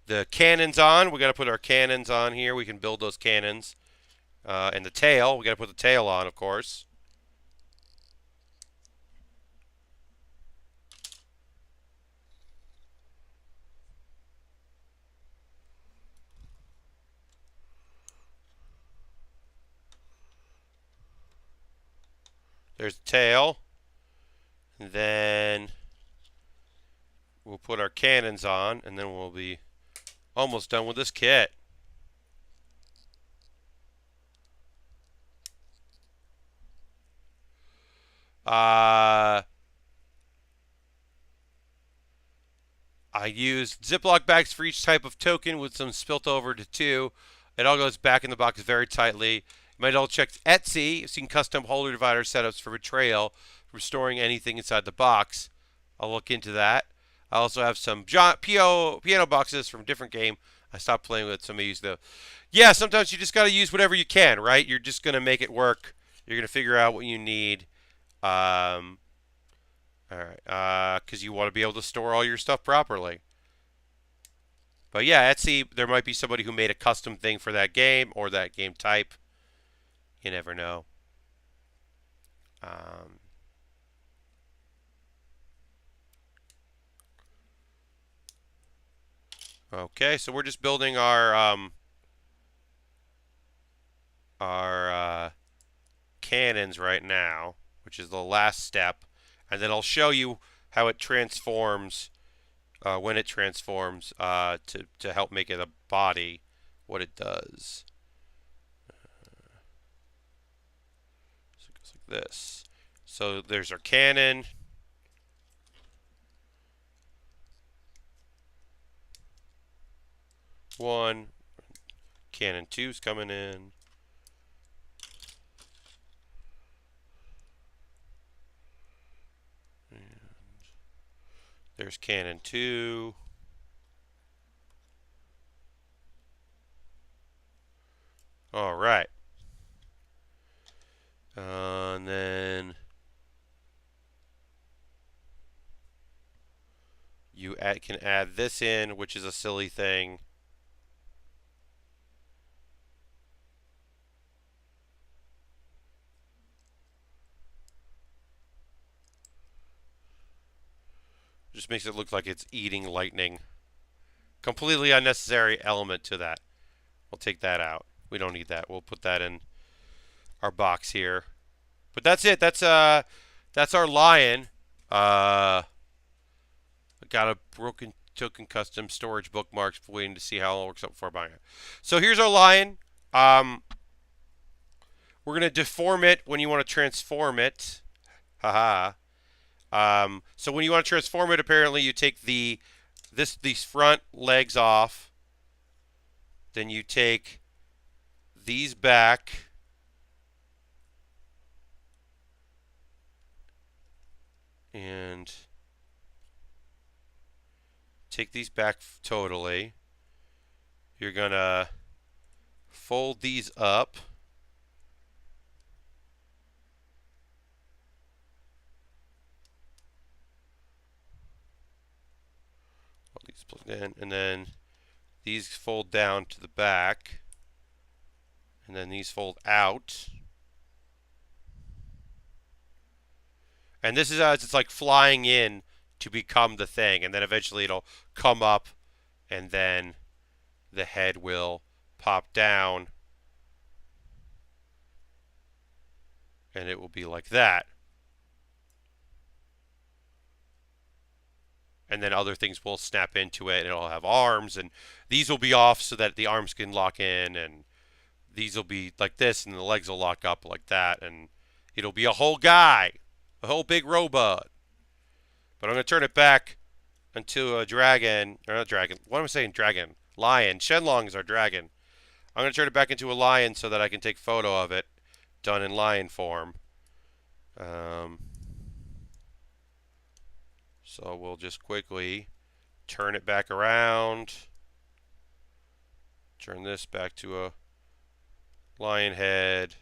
the cannons on. We got to put our cannons on here. We can build those cannons. And the tail, we got to put the tail on, of course. There's the tail. And then we'll put our cannons on, and then we'll be almost done with this kit. I used Ziploc bags for each type of token with some spilt over to 2. It all goes back in the box very tightly. You might all check Etsy. I've seen custom holder divider setups for betrayal, for storing anything inside the box. I'll look into that. I also have some piano boxes from a different game. I stopped playing with some of these though. Yeah, sometimes you just got to use whatever you can, right? You're just going to make it work. You're going to figure out what you need. All right, because you want to be able to store all your stuff properly. But yeah, Etsy, there might be somebody who made a custom thing for that game or that game type. You never know. Okay, so we're just building our cannons right now, which is the last step, and then I'll show you how it transforms when it transforms to help make it a body, what it does. So it goes like this. So there's our cannon. One. Cannon 2's coming in. And there's cannon 2. All right. And then you can add this in, which is a silly thing. Just makes it look like it's eating lightning. Completely unnecessary element to that. We'll take that out. We don't need that. We'll put that in our box here. But that's it. That's our lion. Got a broken token custom storage bookmarks, waiting to see how it works out before buying it. So here's our lion. We're gonna deform it when you want to transform it. Haha. So when you want to transform it, apparently you take these front legs off. Then you take these back. And take these back totally. You're going to fold these up. These plugged in, and then these fold down to the back, and then these fold out. And this is as it's like flying in to become the thing, and then eventually it'll come up, and then the head will pop down, and it will be like that. And then other things will snap into it, and it'll have arms, and these will be off so that the arms can lock in, and these will be like this, and the legs will lock up like that, and it'll be a whole guy, a whole big robot. But I'm going to turn it back into a dragon, or not dragon, what am I saying, dragon? Lion. Shenlong is our dragon. I'm going to turn it back into a lion so that I can take photo of it, done in lion form. So we'll just quickly turn it back around. Turn this back to a lion head.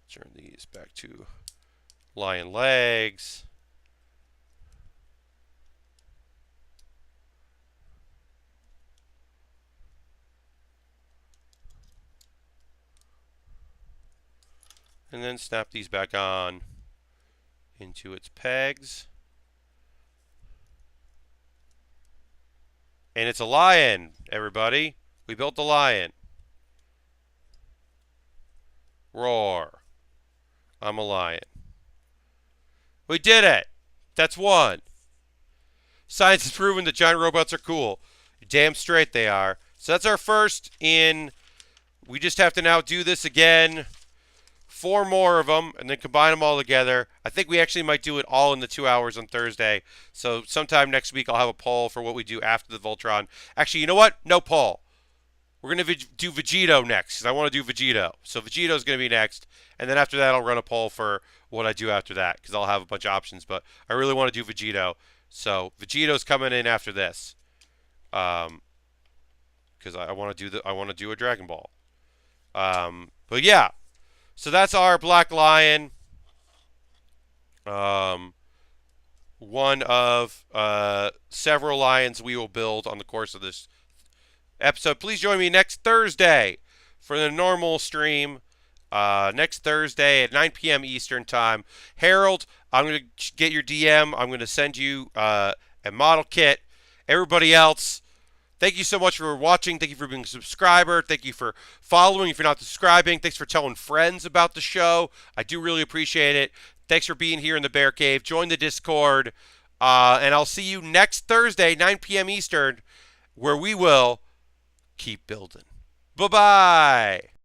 Turn these back to lion legs. And then snap these back on into its pegs. And it's a lion, everybody. We built the lion. Roar. I'm a lion. We did it. That's one. Science has proven that giant robots are cool. Damn straight they are. So that's our first in. We just have to now do this again. 4 more of them, and then combine them all together. I think we actually might do it all in the 2 hours on Thursday. So sometime next week I'll have a poll for what we do after the Voltron. Actually, you know what? No poll. We're going to do Vegito next, because I want to do Vegito. So Vegito's going to be next, and then after that I'll run a poll for what I do after that, because I'll have a bunch of options. But I really want to do Vegito. So Vegito's coming in after this, because I want to do a Dragon Ball. But yeah. So that's our Black Lion. One of several lions we will build on the course of this episode. Please join me next Thursday for the normal stream. Next Thursday at 9 p.m. Eastern Time. Harold, I'm going to get your DM. I'm going to send you a model kit. Everybody else, thank you so much for watching. Thank you for being a subscriber. Thank you for following if you're not subscribing. Thanks for telling friends about the show. I do really appreciate it. Thanks for being here in the Bear Cave. Join the Discord. And I'll see you next Thursday, 9 p.m. Eastern, where we will keep building. Bye-bye.